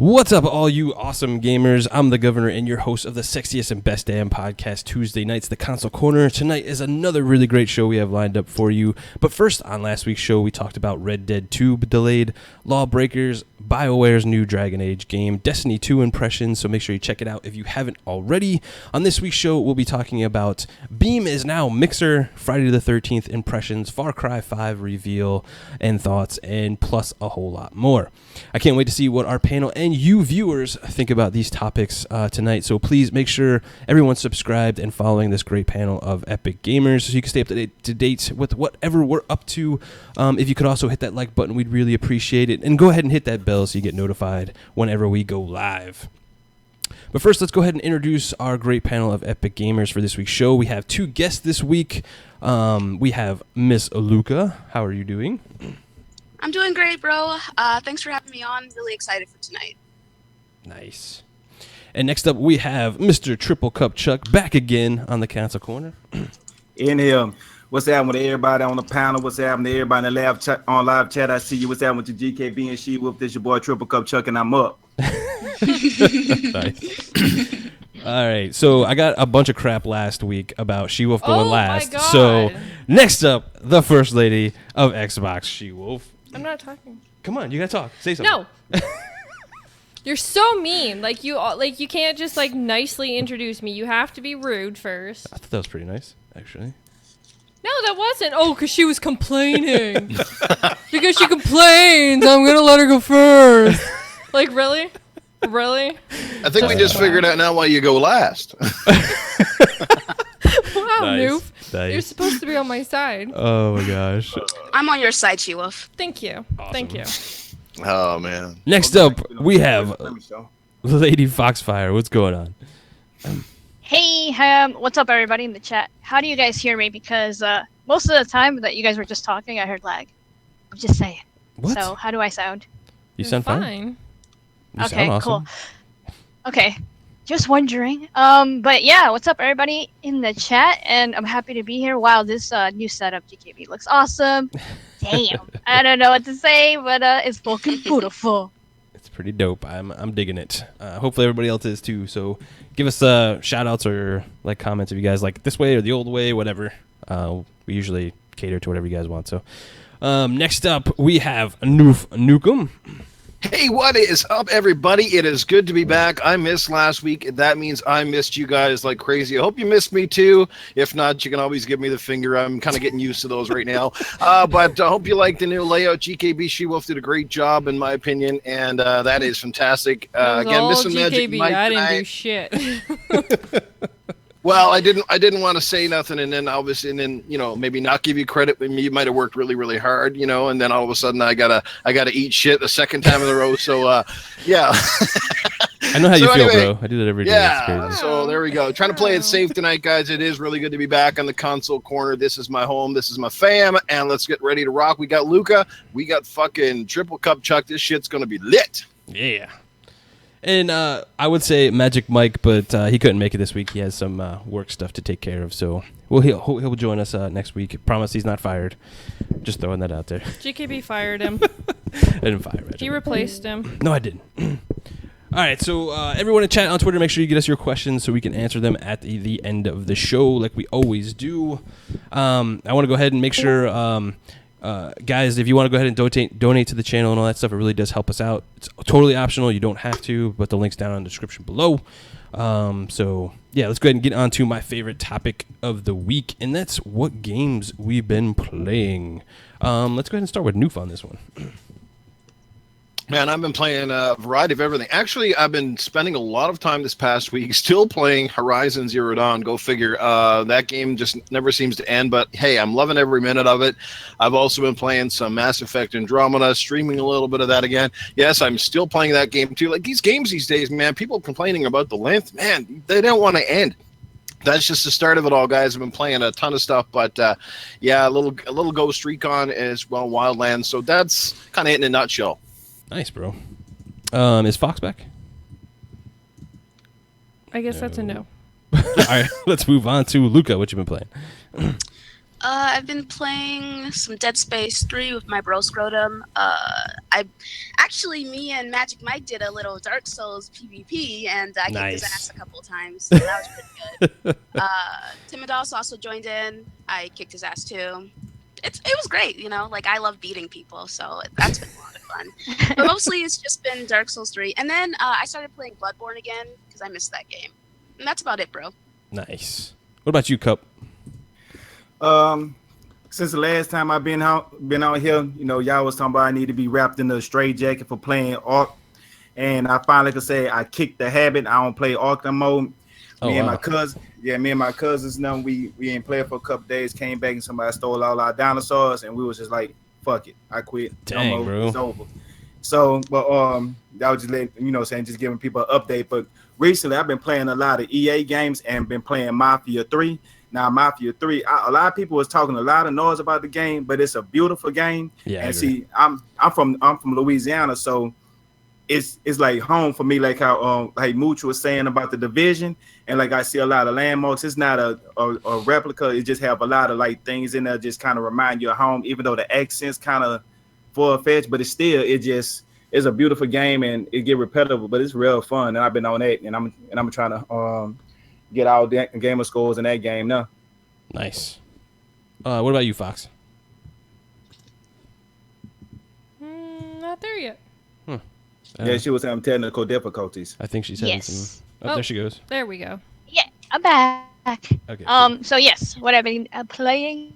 What's up, all you awesome gamers? I'm the Governor and your host of the sexiest and best damn podcast Tuesday nights, the Console Corner. Tonight is another really great show we have lined up for you. But first, on last week's show, we talked about Red Dead 2 delayed, Lawbreakers, BioWare's new Dragon Age game, Destiny 2 impressions, so make sure you check it out if you haven't already. On this week's show, we'll be talking about Beam is now Mixer, Friday the 13th impressions, Far Cry 5 reveal and thoughts, and plus a whole lot more. I can't wait to see what our panel and you viewers think about these topics tonight, so please make sure everyone's subscribed and following this great panel of epic gamers so you can stay up to date with whatever we're up to. If you could also hit that like button, we'd really appreciate it, and go ahead and hit that bell so you get notified whenever we go live. But first, let's go ahead and introduce our great panel of epic gamers for this week's show. We have two guests this week. We have Miss Luca. How are you doing? I'm doing great, bro. Thanks for having me on. Really excited for tonight. Nice. And next up, we have Mr. Triple Cup Chuck back again on the Console Corner. In here. What's happening with everybody on the panel? What's happening to everybody in the live chat? I see you. What's happening with your GKB and SheWulf? This your boy Triple Cup Chuck, and I'm up. Nice. All right, so I got a bunch of crap last week about SheWulf going last. My God. So next up, the First Lady of Xbox, SheWulf. I'm not talking. Come on, you gotta talk. Say something. No. You're so mean. You can't just nicely introduce me. You have to be rude first. I thought that was pretty nice, actually. No, that wasn't. Oh, because she was complaining. Because she complains, I'm gonna let her go first. Really? Really? I think we just figured out now why you go last. Wow, Newf. Nice. You're supposed to be on my side. Oh my gosh. I'm on your side, SheWulf. Thank you. Awesome. Thank you. Oh, man. Next up, we have Lady Foxfire. What's going on? Hey, what's up, everybody in the chat? How do you guys hear me? Because most of the time that you guys were just talking, I heard lag. I'm just saying. What? So, how do I sound? You sound fine. You Okay, sound awesome. cool. Okay, just wondering. But yeah, what's up, everybody in the chat? And I'm happy to be here. Wow, this new setup, GKB, looks awesome. Damn, I don't know what to say, but it's fucking beautiful. It's pretty dope. I'm digging it. Hopefully everybody else is too. So give us shout outs or comments if you guys like this way or the old way, whatever. We usually cater to whatever you guys want. So next up we have Nukem. Hey, what is up, everybody? It is good to be back. I missed last week. That means I missed you guys like crazy. I hope you missed me, too. If not, you can always give me the finger. I'm kind of getting used to those right now. But I hope you like the new layout. GKB SheWulf did a great job, in my opinion, and that is fantastic. Again, missing Magic GKB. Mike I didn't tonight. do shit. Well, I didn't want to say nothing, and then obviously, maybe not give you credit when you might have worked really, really hard, and then all of a sudden I gotta eat shit the second time in a row. So, yeah. I know how you feel, anyway, bro. I do that every day. Yeah. It's crazy. So there we go. Trying to play it safe tonight, guys. It is really good to be back on the Console Corner. This is my home. This is my fam, and let's get ready to rock. We got Luca. We got fucking Triple Cup Chuck. This shit's gonna be lit. Yeah. And I would say Magic Mike, but he couldn't make it this week. He has some work stuff to take care of. So he'll join us next week. Promise he's not fired. Just throwing that out there. GKB fired him. I didn't fire Magic He Mike. replaced him. No, I didn't. All right, so everyone in chat on Twitter, make sure you get us your questions so we can answer them at the end of the show like we always do. I want to go ahead and make sure... guys, if you want to go ahead and donate to the channel and all that stuff, it really does help us out. It's totally optional. You don't have to, but the link's down in the description below. So, yeah, let's go ahead and get on to my favorite topic of the week, and that's what games we've been playing. Let's go ahead and start with Newf on this one. Man, I've been playing a variety of everything. Actually, I've been spending a lot of time this past week still playing Horizon Zero Dawn. Go figure. That game just never seems to end, but hey, I'm loving every minute of it. I've also been playing some Mass Effect Andromeda, streaming a little bit of that again. Yes, I'm still playing that game too. Like these games these days, man, people complaining about the length. Man, they don't want to end. That's just the start of it all, guys. I've been playing a ton of stuff, but yeah, a little Ghost Recon as well, Wildlands. So that's kind of it in a nutshell. Nice, bro. Is Fox back? I guess that's a no. All right, let's move on to Luca. What you been playing? I've been playing some Dead Space 3 with my bro Scrotum. I actually, me and Magic Mike did a little Dark Souls PvP, and I kicked his ass a couple of times, so that was pretty good. Timidos also joined in. I kicked his ass too. It was great, you know. Like I love beating people, so that's been a lot of fun. But mostly it's just been Dark Souls 3, and then I started playing Bloodborne again because I missed that game, and that's about it, bro. Nice. What about you, Cup? Since the last time I've been out here, you know, y'all was talking about I need to be wrapped in a straight jacket for playing Ark, and I finally could say I kicked the habit. I don't play Ark no more. Me and my cousins, now we ain't played for a couple days. Came back and somebody stole all our dinosaurs, and we was just like, fuck it, I quit. Dang, no more. bro. It's over. So, but that was just letting just giving people an update. But recently, I've been playing a lot of EA games and been playing Mafia 3. Now, Mafia 3, a lot of people was talking a lot of noise about the game, but it's a beautiful game. Yeah, and see, I'm from Louisiana, so it's like home for me. Like how like Mooch was saying about the Division, and like I see a lot of landmarks. It's not a replica. It just have a lot of like things in there, just kind of remind you of home. Even though the accents kind of far-fetched, but it's a beautiful game, and it get repetitive, but it's real fun. And I've been on that, and I'm trying to get all the gamer scores in that game now. Nice. What about you, Fox? Not there yet. Yeah, she was having technical difficulties. I think she's having Yes. some. Oh, there she goes. There we go. Yeah, I'm back. Okay. So yes, what I've been playing.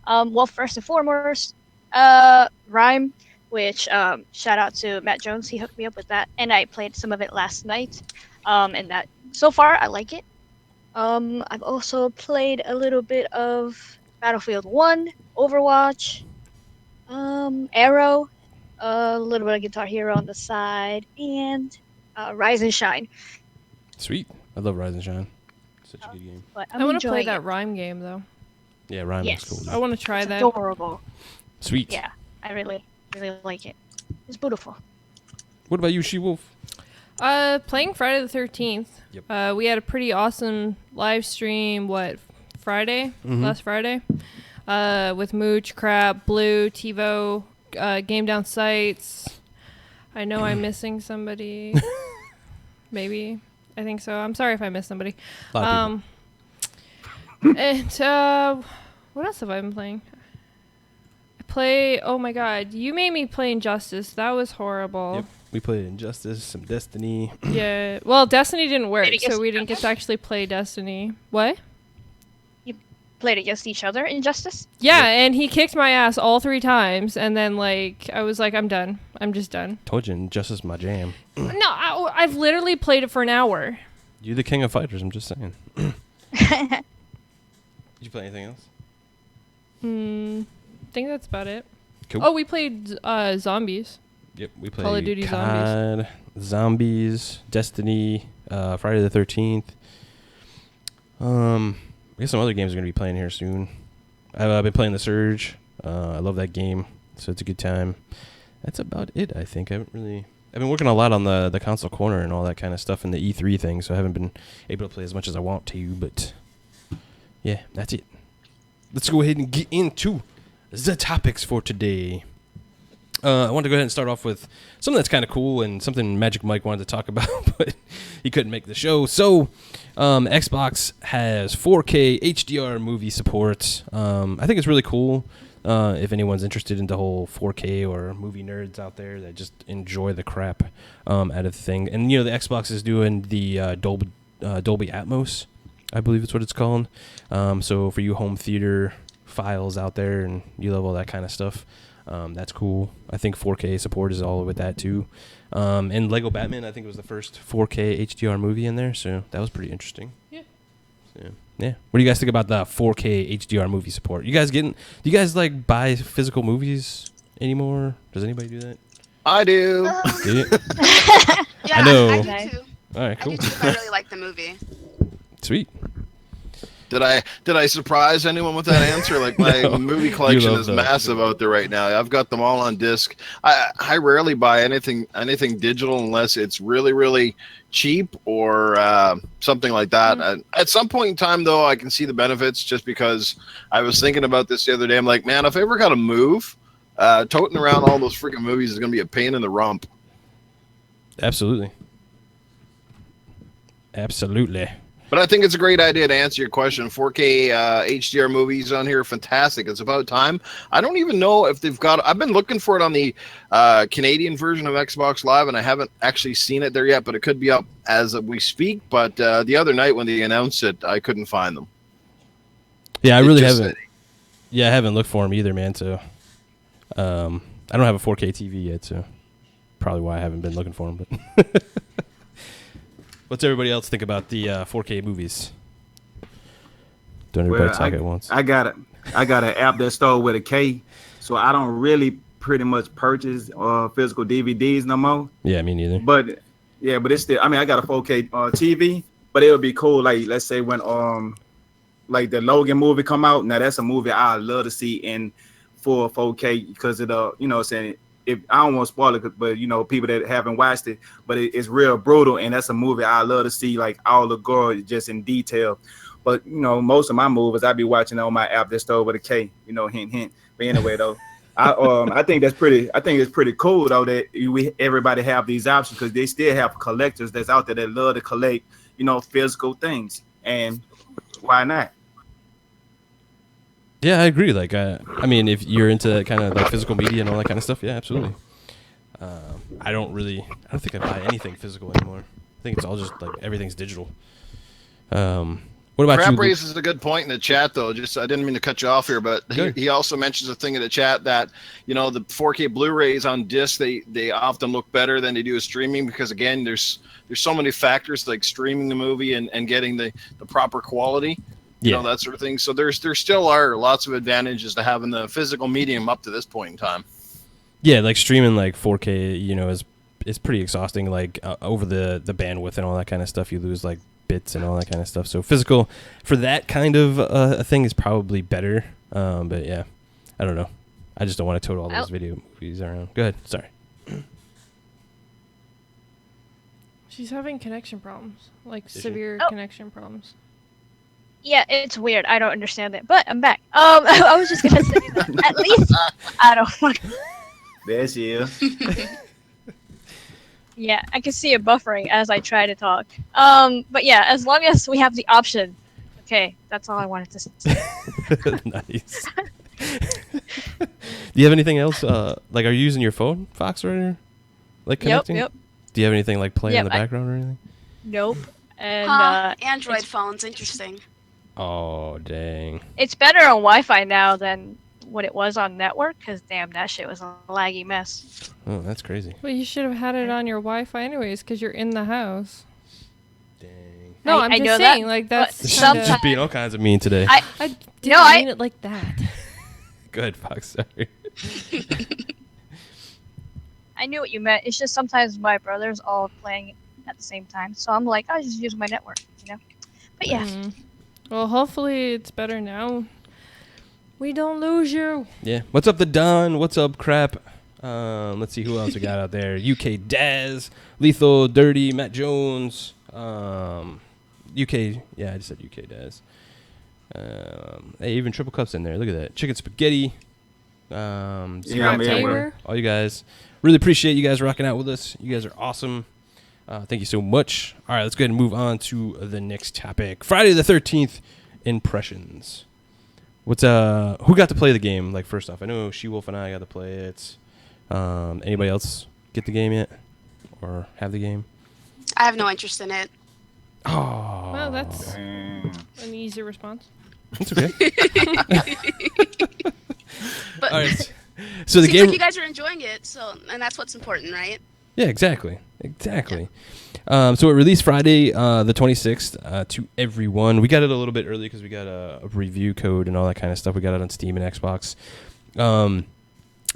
Well, first and foremost, Rhyme, which shout out to Matt Jones. He hooked me up with that, and I played some of it last night. And that so far I like it. I've also played a little bit of Battlefield 1, Overwatch, Arrow, a little bit of Guitar Hero on the side, and Rise and Shine. Sweet. I love Rise and Shine. Such a good game. But I want to play enjoying that it. Rhyme game though. Yeah, Ryan Yes. looks cool. I want to try It's that. adorable. Sweet. Yeah, I really like it. It's beautiful. What about you, SheWulf? Playing Friday the 13th. Yep. We had a pretty awesome live stream. Friday? Mhm. Last Friday. With Mooch, Crab, Blue, TiVo, Game Down Sights. I know I'm missing somebody. Maybe. I think so. I'm sorry if I missed somebody. A lot of And what else have I been playing? Oh my god, you made me play Injustice. That was horrible. Yep. We played Injustice, some Destiny. Yeah. Well, Destiny didn't work, Played against so we each didn't get other? to actually play Destiny. What? Played against each other in Justice. Yeah, and he kicked my ass all 3 times, and then like I was like, I'm done. I'm just done. Told you, Injustice is my jam. No, I've literally played it for an hour. You the king of fighters, I'm just saying. Did you play anything else? I think that's about it. Cool. Oh, we played Zombies. Yep, we played Call of Duty COD, Zombies, Destiny, Friday the 13th. I guess some other games are going to be playing here soon. I've been playing The Surge. I love that game, so it's a good time. That's about it, I think. I've been working a lot on the console corner and all that kind of stuff and the E3 thing, so I haven't been able to play as much as I want to, but yeah, that's it. Let's go ahead and get into the topics for today. I wanted to go ahead and start off with something that's kind of cool and something Magic Mike wanted to talk about, but he couldn't make the show. So, Xbox has 4K HDR movie support. I think it's really cool. If anyone's interested in the whole 4K or movie nerds out there that just enjoy the crap out of the thing. And, the Xbox is doing the Dolby Atmos, I believe it's what it's called. So for you home theater files out there and you love all that kind of stuff, that's cool. I think 4K support is all with that too. And Lego Batman, I think it was the first 4K HDR movie in there, so that was pretty interesting. Yeah. So, yeah. What do you guys think about the 4K HDR movie support? Do you guys like buy physical movies anymore? Does anybody do that? I do. Do you? Yeah, I know. I do too. All right, I cool. do too. I really like the movie. Sweet. Did I surprise anyone with that answer? Like my No, movie collection love is those. massive out there right now. I've got them all on disc. I rarely buy anything digital unless it's really, really cheap or something like that. At some point in time, though, I can see the benefits just because I was thinking about this the other day. I'm like, man, if I ever got to move, toting around all those freaking movies is going to be a pain in the rump. Absolutely. Absolutely. But I think it's a great idea to answer your question. 4K HDR movies on here, fantastic. It's about time. I don't even know if they've got. I've been looking for it on the Canadian version of Xbox Live, and I haven't actually seen it there yet. But it could be up as we speak. But the other night when they announced it, I couldn't find them. Yeah, I really haven't. Yeah, I haven't looked for them either, man. So, I don't have a 4K TV yet, so probably why I haven't been looking for them. But. What's everybody else think about the 4K movies? Don't everybody talk at once? I got an app that started with a K, so I don't really pretty much purchase physical DVDs no more. Yeah, me neither. But it's still. I mean, I got a 4K TV, but it would be cool. Like, let's say when like the Logan movie come out. Now that's a movie I love to see in full 4K because it saying. If I don't want to spoil it, but people that haven't watched it, but it's real brutal, and that's a movie I love to see, like all the gore just in detail. But most of my movies I be watching on my app that started with a K. Hint, hint. But anyway, though, I think that's pretty. I think it's pretty cool though that everybody have these options because they still have collectors that's out there that love to collect, physical things, and why not? Yeah, I agree. Like, I mean, if you're into that kind of like physical media and all that kind of stuff, yeah, absolutely. I don't think I buy anything physical anymore. I think it's all just like everything's digital. What about Crap you? raises a good point in the chat, though. Just I didn't mean to cut you off here, but he also mentions a thing in the chat that the 4K Blu-rays on disc they often look better than they do with streaming because again there's so many factors like streaming the movie and getting the proper quality. That sort of thing. So there still are lots of advantages to having the physical medium up to this point in time. Yeah, like streaming like 4K, is pretty exhausting. Like over the bandwidth and all that kind of stuff, you lose like bits and all that kind of stuff. So physical for that kind of a thing is probably better. But yeah, I don't know. I just don't want to tote all those video movies around. Go ahead. Sorry. She's having connection problems, like severe connection problems. Yeah, it's weird. I don't understand it, but I'm back. I was just gonna say that at least I don't fucking. There she is. Yeah, I can see it buffering as I try to talk. But yeah, as long as we have the option. Okay, that's all I wanted to say. Nice. Do you have anything else? Like, are you using your phone, Fox, or like connecting? Yep. Do you have anything like playing in the background or anything? Nope. And Android phones, interesting. Oh, dang. It's better on Wi-Fi now than what it was on network, because damn, that shit was a laggy mess. Oh, that's crazy. Well, you should have had it on your Wi-Fi anyways, because you're in the house. Dang. No, I I'm know just saying, like, that's... She's sometimes- just being all kinds of mean today. I didn't mean it like that. Go ahead, Fox. Sorry. I knew what you meant. It's just sometimes my brother's all playing at the same time, so I'm like, I just use my network, But yeah. Well, hopefully it's better now. We don't lose you. Yeah. What's up, the Don? What's up, Crap? Let's see who else we got out there. UK Daz, Lethal, Dirty, Matt Jones. UK. Yeah, I just said UK Daz. Hey, even Triple Cups in there. Look at that. Chicken Spaghetti. Tamer. All you guys. Really appreciate you guys rocking out with us. You guys are awesome. Thank you so much. All right, let's go ahead and move on to the next topic. Friday the 13th impressions. What's who got to play the game? Like, first off, I know SheWulf and I got to play it. Anybody else get the game yet, or have the game? I have no interest in it. Oh, Well, that's an easy response. that's okay. But All right. So the seems game. like you guys are enjoying it, and that's what's important, right? Yeah, exactly. So it released Friday, the 26th, to everyone. We got it a little bit early because we got a review code and all that kind of stuff. We got it on Steam and Xbox.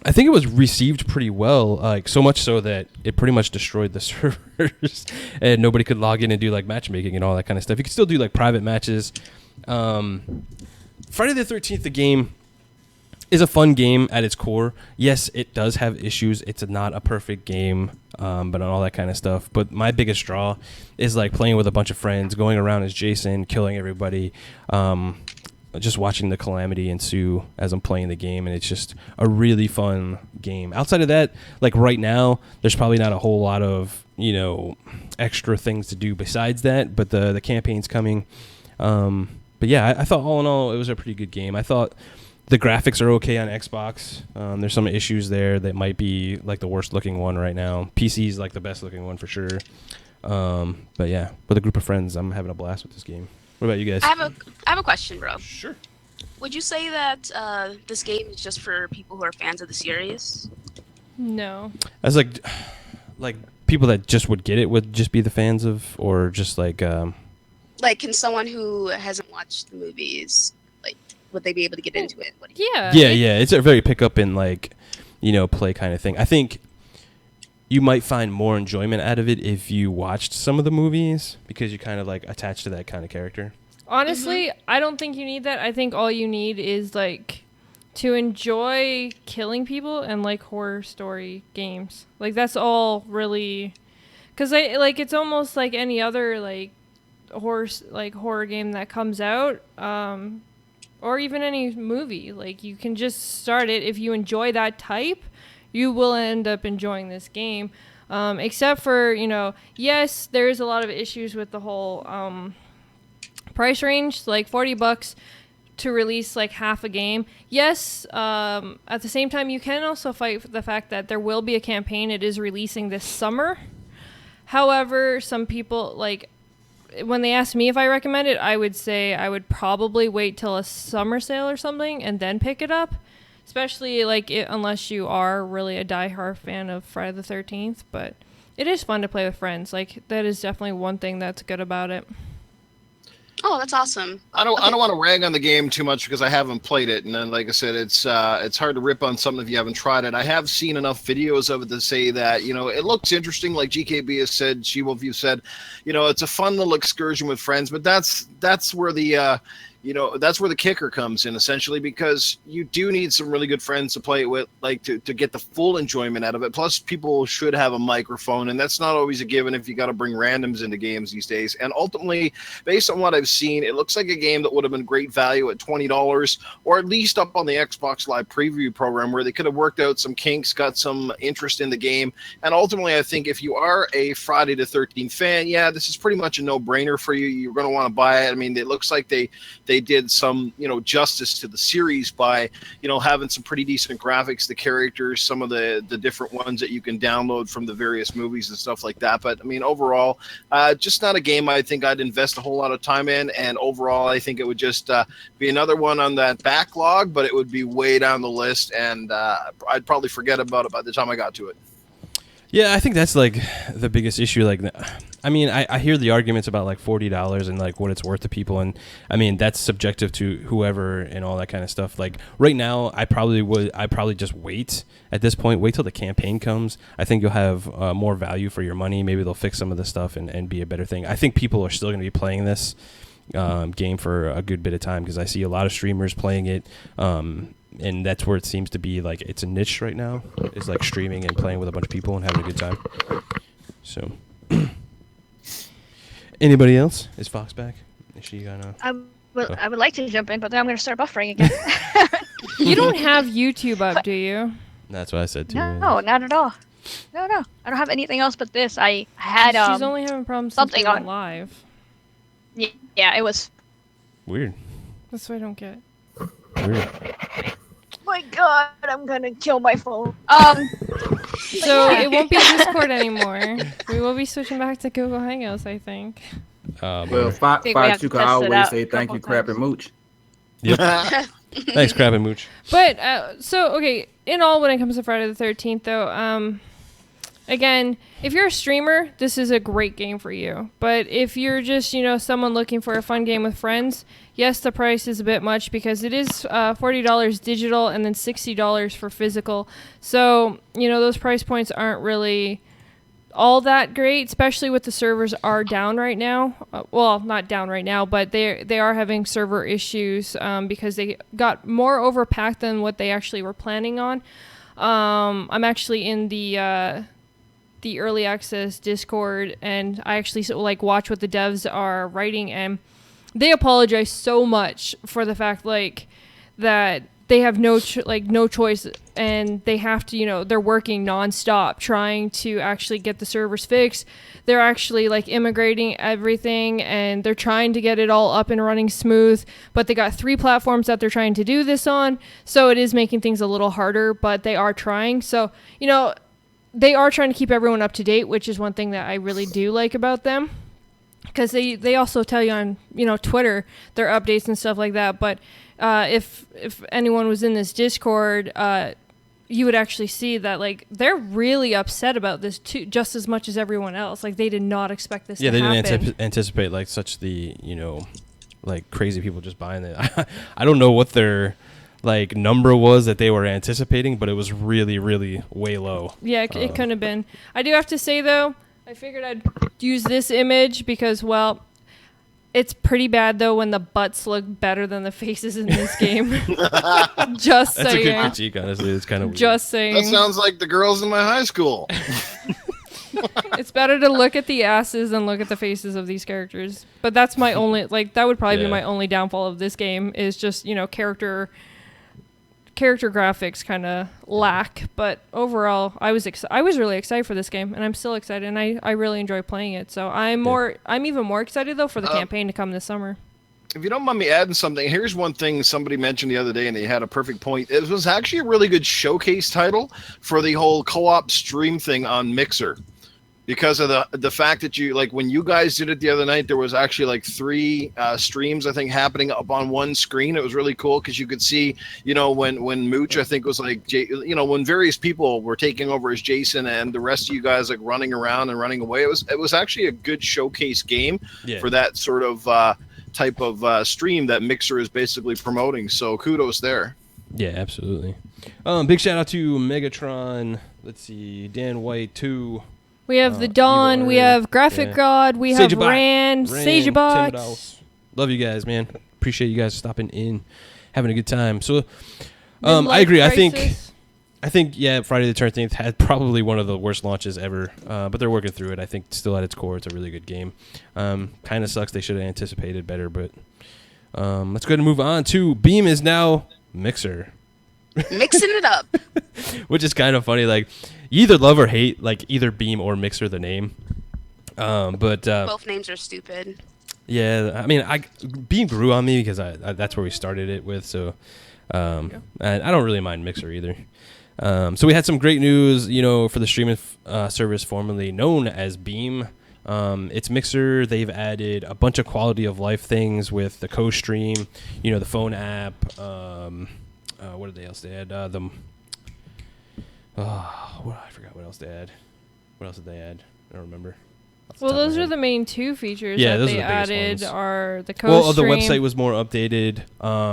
I think it was received pretty well, like so much so that it pretty much destroyed the servers, and nobody could log in and do like matchmaking and all that kind of stuff. You could still do like private matches, Friday the 13th, the game is a fun game at its core. Yes, it does have issues. It's not a perfect game, but all that kind of stuff. But my biggest draw is like playing with a bunch of friends, going around as Jason, killing everybody, just watching the calamity ensue as I'm playing the game, and it's just a really fun game. Outside of that, like right now, there's probably not a whole lot of, extra things to do besides that, but the campaign's coming. But yeah, I thought all in all, it was a pretty good game. I thought the graphics are okay on Xbox. There's some issues there that might be like the worst looking one right now. PC is like the best looking one for sure. But yeah, with a group of friends, I'm having a blast with this game. What about you guys? I have a question, bro. Sure. Would you say that this game is just for people who are fans of the series? No. As like people that just would get it would just be the fans of, or just like Like, can someone who hasn't watched the movies, like, would they be able to get into it? What do you Yeah. It's a very pick up and like, play kind of thing. I think you might find more enjoyment out of it if you watched some of the movies, because you kind of like attached to that kind of character. Honestly, I don't think you need that. I think all you need is like to enjoy killing people and like horror story games. Like that's all really, because it's almost like any other like horror game that comes out, or even any movie. Like you can just start it. If you enjoy that type, you will end up enjoying this game. Except for, yes, there's a lot of issues with the whole price range, like $40 to release like half a game. Yes, at the same time, you can also fight for the fact that there will be a campaign. It is releasing this summer. However, some people, like, when they ask me if I recommend it, I would say I would probably wait till a summer sale or something and then pick it up. Especially, like, unless you are really a diehard fan of Friday the 13th. But it is fun to play with friends. Like, that is definitely one thing that's good about it. Oh, that's awesome. I don't want to rag on the game too much because I haven't played it, and then like I said, it's hard to rip on something if you haven't tried it. I have seen enough videos of it to say that it looks interesting, like GKB has said, SheWulf, you said, it's a fun little excursion with friends, but that's where the that's where the kicker comes in, essentially, because you do need some really good friends to play it with, like to get the full enjoyment out of it. Plus, people should have a microphone, and that's not always a given if you got to bring randoms into games these days. And ultimately, based on what I've seen, it looks like a game that would have been great value at $20, or at least up on the Xbox Live preview program, where they could have worked out some kinks, got some interest in the game. And ultimately, I think if you are a Friday the 13th fan, yeah, this is pretty much a no-brainer for you. You're going to want to buy it. I mean, it looks like they did some justice to the series by having some pretty decent graphics, the characters, some of the different ones that you can download from the various movies and stuff like that. But I mean, overall, just not a game I think I'd invest a whole lot of time in, and overall I think it would just be another one on that backlog, but it would be way down the list, and I'd probably forget about it by the time I got to it. Yeah, I think that's like the biggest issue. Like, I mean, I hear the arguments about like $40 and like what it's worth to people, and I mean that's subjective to whoever and all that kind of stuff. Like right now, I'd probably just wait at this point. Wait till the campaign comes. I think you'll have more value for your money. Maybe they'll fix some of the stuff and be a better thing. I think people are still going to be playing this game for a good bit of time, because I see a lot of streamers playing it. And that's where it seems to be like it's a niche right now. It's like streaming and playing with a bunch of people and having a good time. So, anybody else? Is Fox back? Is she gonna? I would like to jump in, but then I'm going to start buffering again. You don't have YouTube up, do you? That's what I said too. No, not at all. No. I don't have anything else but this. I had She's only having problems something since we went on live. Yeah, it was. Weird. That's what I don't get. Weird. My God, I'm gonna kill my phone. So it won't be Discord anymore. We will be switching back to Google Hangouts, I think. Well, Fox, think we have you to can test it always out say a thank couple you, Crap and times. Mooch. Yep. Thanks, Crab and Mooch. But okay, in all, when it comes to Friday the 13th, though, again, if you're a streamer, this is a great game for you. But if you're just someone looking for a fun game with friends, yes, the price is a bit much because it is $40 digital and then $60 for physical. So those price points aren't really all that great, especially with the servers are down right now. Well, not down right now, but they are having server issues because they got more overpacked than what they actually were planning on. I'm actually in the early access Discord, and I actually like watch what the devs are writing, and they apologize so much for the fact like that they have no choice, and they have to, they're working nonstop trying to actually get the servers fixed. They're actually like immigrating everything, and they're trying to get it all up and running smooth, but they got 3 platforms that they're trying to do this on, so it is making things a little harder, but they are trying. So, they are trying to keep everyone up to date, which is one thing that I really do like about them. Because they also tell you on, Twitter, their updates and stuff like that. But if anyone was in this Discord, you would actually see that, like, they're really upset about this, too, just as much as everyone else. Like, they did not expect this to happen. Yeah, they didn't anticipate, like, such the, like, crazy people just buying it. I don't know what their, like, number was that they were anticipating, but it was really, really way low. Yeah, it couldn't have been. I do have to say, though, I figured I'd use this image because, well, it's pretty bad, though, when the butts look better than the faces in this game. Just That's saying. a good critique, honestly. It's kind of weird. Just saying. That sounds like the girls in my high school. It's better to look at the asses than look at the faces of these characters. But that's my only, like, that would probably be my only downfall of this game is just, character graphics kind of lack. But overall, I was really excited for this game, and I'm still excited, and I really enjoy playing it. So I'm even more excited though for the campaign to come this summer. If you don't mind me adding something, here's one thing somebody mentioned the other day, and they had a perfect point. It was actually a really good showcase title for the whole co-op stream thing on Mixer. Because of the fact that you, like, when you guys did it the other night, there was actually like 3 streams, I think, happening up on one screen. It was really cool because you could see, when Mooch, I think, was like, when various people were taking over as Jason and the rest of you guys like running around and running away. It was actually a good showcase game for that sort of type of stream that Mixer is basically promoting. So kudos there. Yeah, absolutely. Big shout out to Megatron. Let's see, Dan White 2. We have the Dawn, we have Graphic God, we have Rand, Sagebot. Love you guys, man. Appreciate you guys stopping in, having a good time. So, I agree. Crisis. I think, Friday the 13th had probably one of the worst launches ever, but they're working through it. I think still at its core, it's a really good game. Kind of sucks. They should have anticipated better, but let's go ahead and move on to Beam is now Mixer. Mixing it up. Which is kind of funny. Like, you either love or hate, like, either Beam or Mixer, the name. But both names are stupid. Yeah, I mean, Beam grew on me because that's where we started it with. So, and I don't really mind Mixer either. So we had some great news, for the streaming service formerly known as Beam. It's Mixer. They've added a bunch of quality of life things with the co-stream, the phone app. What did they add? I forgot what else they add. What else did they add? I don't remember. Well, those are the main 2 features that they added are the co-stream. Well, the website was more updated.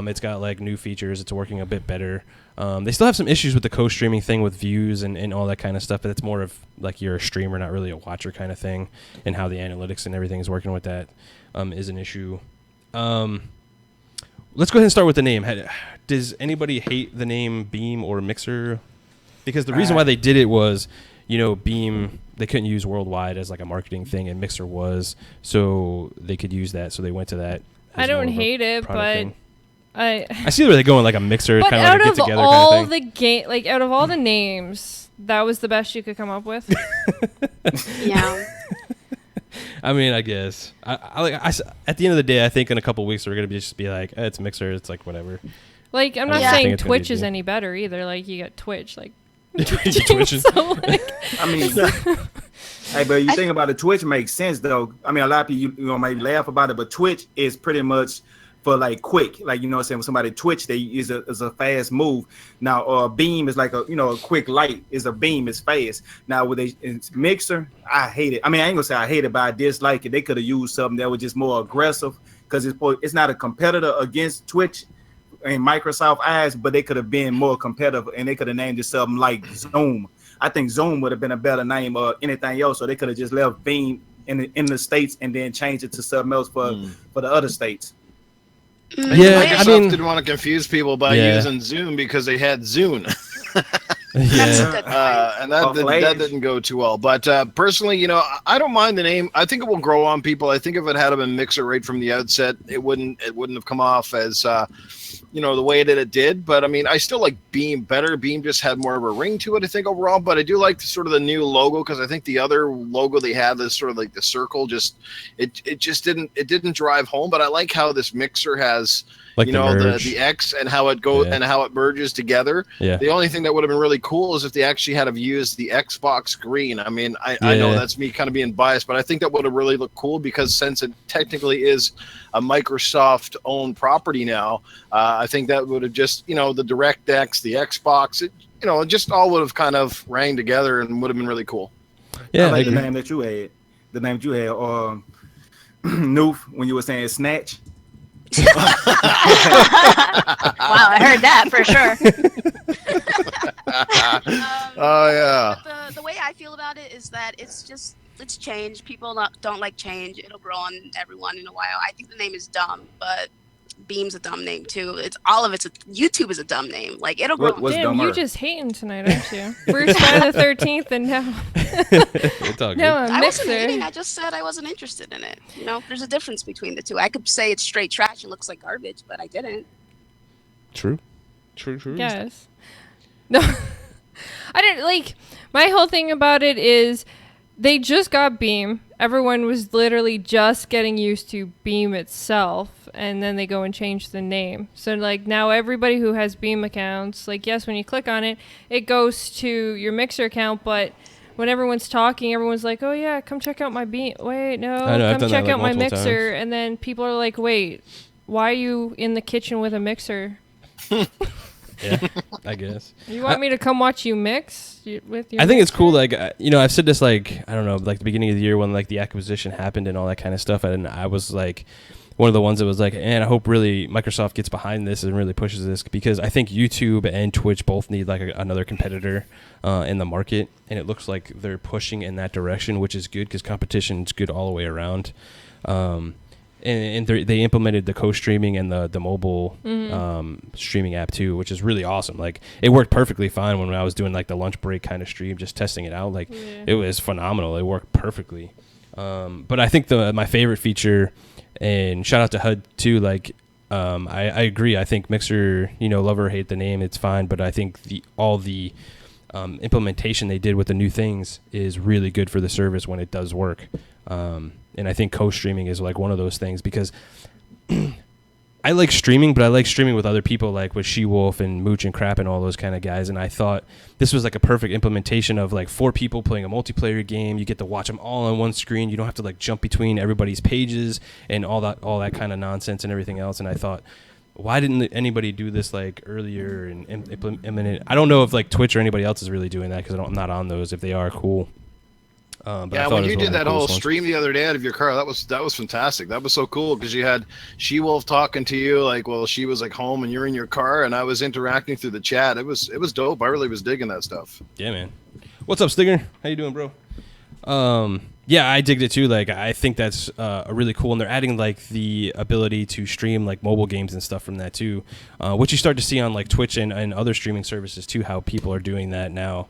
It's got like new features. It's working a bit better. They still have some issues with the co-streaming thing with views and all that kind of stuff, but it's more of like you're a streamer, not really a watcher kind of thing, and how the analytics and everything is working with that is an issue. Let's go ahead and start with the name. Does anybody hate the name Beam or Mixer? Because the reason why they did it was, Beam, they couldn't use worldwide as like a marketing thing, and Mixer was, so they could use that, so they went to that. I don't hate it, but I see where they're going, like a Mixer, kind of like a get together kind of thing. Out of all the names, that was the best you could come up with. Yeah. I mean, I guess. I at the end of the day, I think in a couple of weeks we're gonna just be like, it's Mixer. It's like whatever. Like, I'm not saying Twitch is any better either. Like, you got Twitch, like. Twitch is. So, like, I mean, hey, but you think about it, Twitch makes sense though. I mean, a lot of people might laugh about it, but Twitch is pretty much for like quick, like what I'm saying, when somebody Twitch, they is a fast move. Now, Beam is like a quick light. Is a beam, is fast. Now with a Mixer, I hate it. I mean, I ain't gonna say I hate it, but I dislike it. They could have used something that was just more aggressive because it's not a competitor against Twitch in Microsoft eyes, but they could have been more competitive and they could have named it something like Zoom. I think Zoom would have been a better name or anything else. So they could have just left Beam in the states and then changed it to something else for the other states. Yeah, Microsoft I mean, didn't want to confuse people by using Zoom because they had Zune. And that didn't go too well. But personally, you know, I don't mind the name. I think it will grow on people. I think if it had been Mixer right from the outset, it wouldn't have come off as you know, the way that it did. But I mean, I still like Beam better. Beam just had more of a ring to it, I think, overall. But I do like sort of the new logo, because I think the other logo they had, is sort of like the circle, it just didn't drive home. But I like how this Mixer has, like, you know, the X and how it goes and how it merges together. Yeah. The only thing that would have been really cool is if they actually had used the Xbox green. I mean, I know that's me kind of being biased, but I think that would have really looked cool, because since it technically is a Microsoft owned property now, I think that would have just, you know, the DirectX, the Xbox, it just all would have kind of rang together and would have been really cool. Yeah, I like the name that you had. The name that you had, Newf, when you were saying Snatch. Wow, I heard that for sure. Oh yeah. The way I feel about it is that it's change. People don't like change. It'll grow on everyone in a while. I think the name is dumb, but Beam's a dumb name too. YouTube is a dumb name. Like, it'll grow. Damn, you're just hating tonight, aren't you? First Friday the 13th, and now it's all good. No, a I wasn't Mixer. hating. I just said I wasn't interested in it. You know, there's a difference between the two. I could say it's straight trash and looks like garbage, but I didn't. True. Yes. No, I didn't like. My whole thing about it is they just got Beam. Everyone was literally just getting used to Beam itself, and then they go and change the name. So, like, now everybody who has Beam accounts, like, yes, when you click on it, it goes to your Mixer account, but when everyone's talking, everyone's like, oh, yeah, come check out my Beam. Wait, no, come check out my Mixer. And then people are like, wait, why are you in the kitchen with a mixer? Yeah, I guess. You want me to come watch you mix with your I think it's mixer? cool. Like, you know, I've said this, like, I don't know, like the beginning of the year when, like, the acquisition happened and all that kind of stuff. And I was like one of the ones that was like, and I hope really Microsoft gets behind this and really pushes this, because I think YouTube and Twitch both need like another competitor in the market. And it looks like they're pushing in that direction, which is good, because competition is good all the way around. And they implemented the co-streaming and the mobile streaming app too, which is really awesome. Like, it worked perfectly fine when I was doing like the lunch break kind of stream, just testing it out. Like, it was phenomenal. It worked perfectly. But I think my favorite feature, and shout out to HUD too, like, I agree. I think Mixer, you know, love or hate the name, it's fine. But I think all the implementation they did with the new things is really good for the service when it does work. And I think co-streaming is like one of those things, because I like streaming, but I like streaming with other people, like with SheWulf and Mooch and Crap and all those kind of guys. And I thought this was like a perfect implementation of like 4 people playing a multiplayer game. You get to watch them all on one screen. You don't have to like jump between everybody's pages and all that kind of nonsense and everything else. And I thought, why didn't anybody do this like earlier and implement it? I don't know if like Twitch or anybody else is really doing that, because I'm not on those. If they are, cool. But yeah, when you did that whole stream the other day out of your car, that was fantastic. That was so cool, because you had SheWulf talking to you, like, well, she was like home and you're in your car, and I was interacting through the chat. It was dope. I really was digging that stuff. Yeah, man. What's up, Stinger? How you doing, bro? Yeah, I digged it too. Like, I think that's really cool, and they're adding like the ability to stream like mobile games and stuff from that too, which you start to see on like Twitch and other streaming services too. How people are doing that now,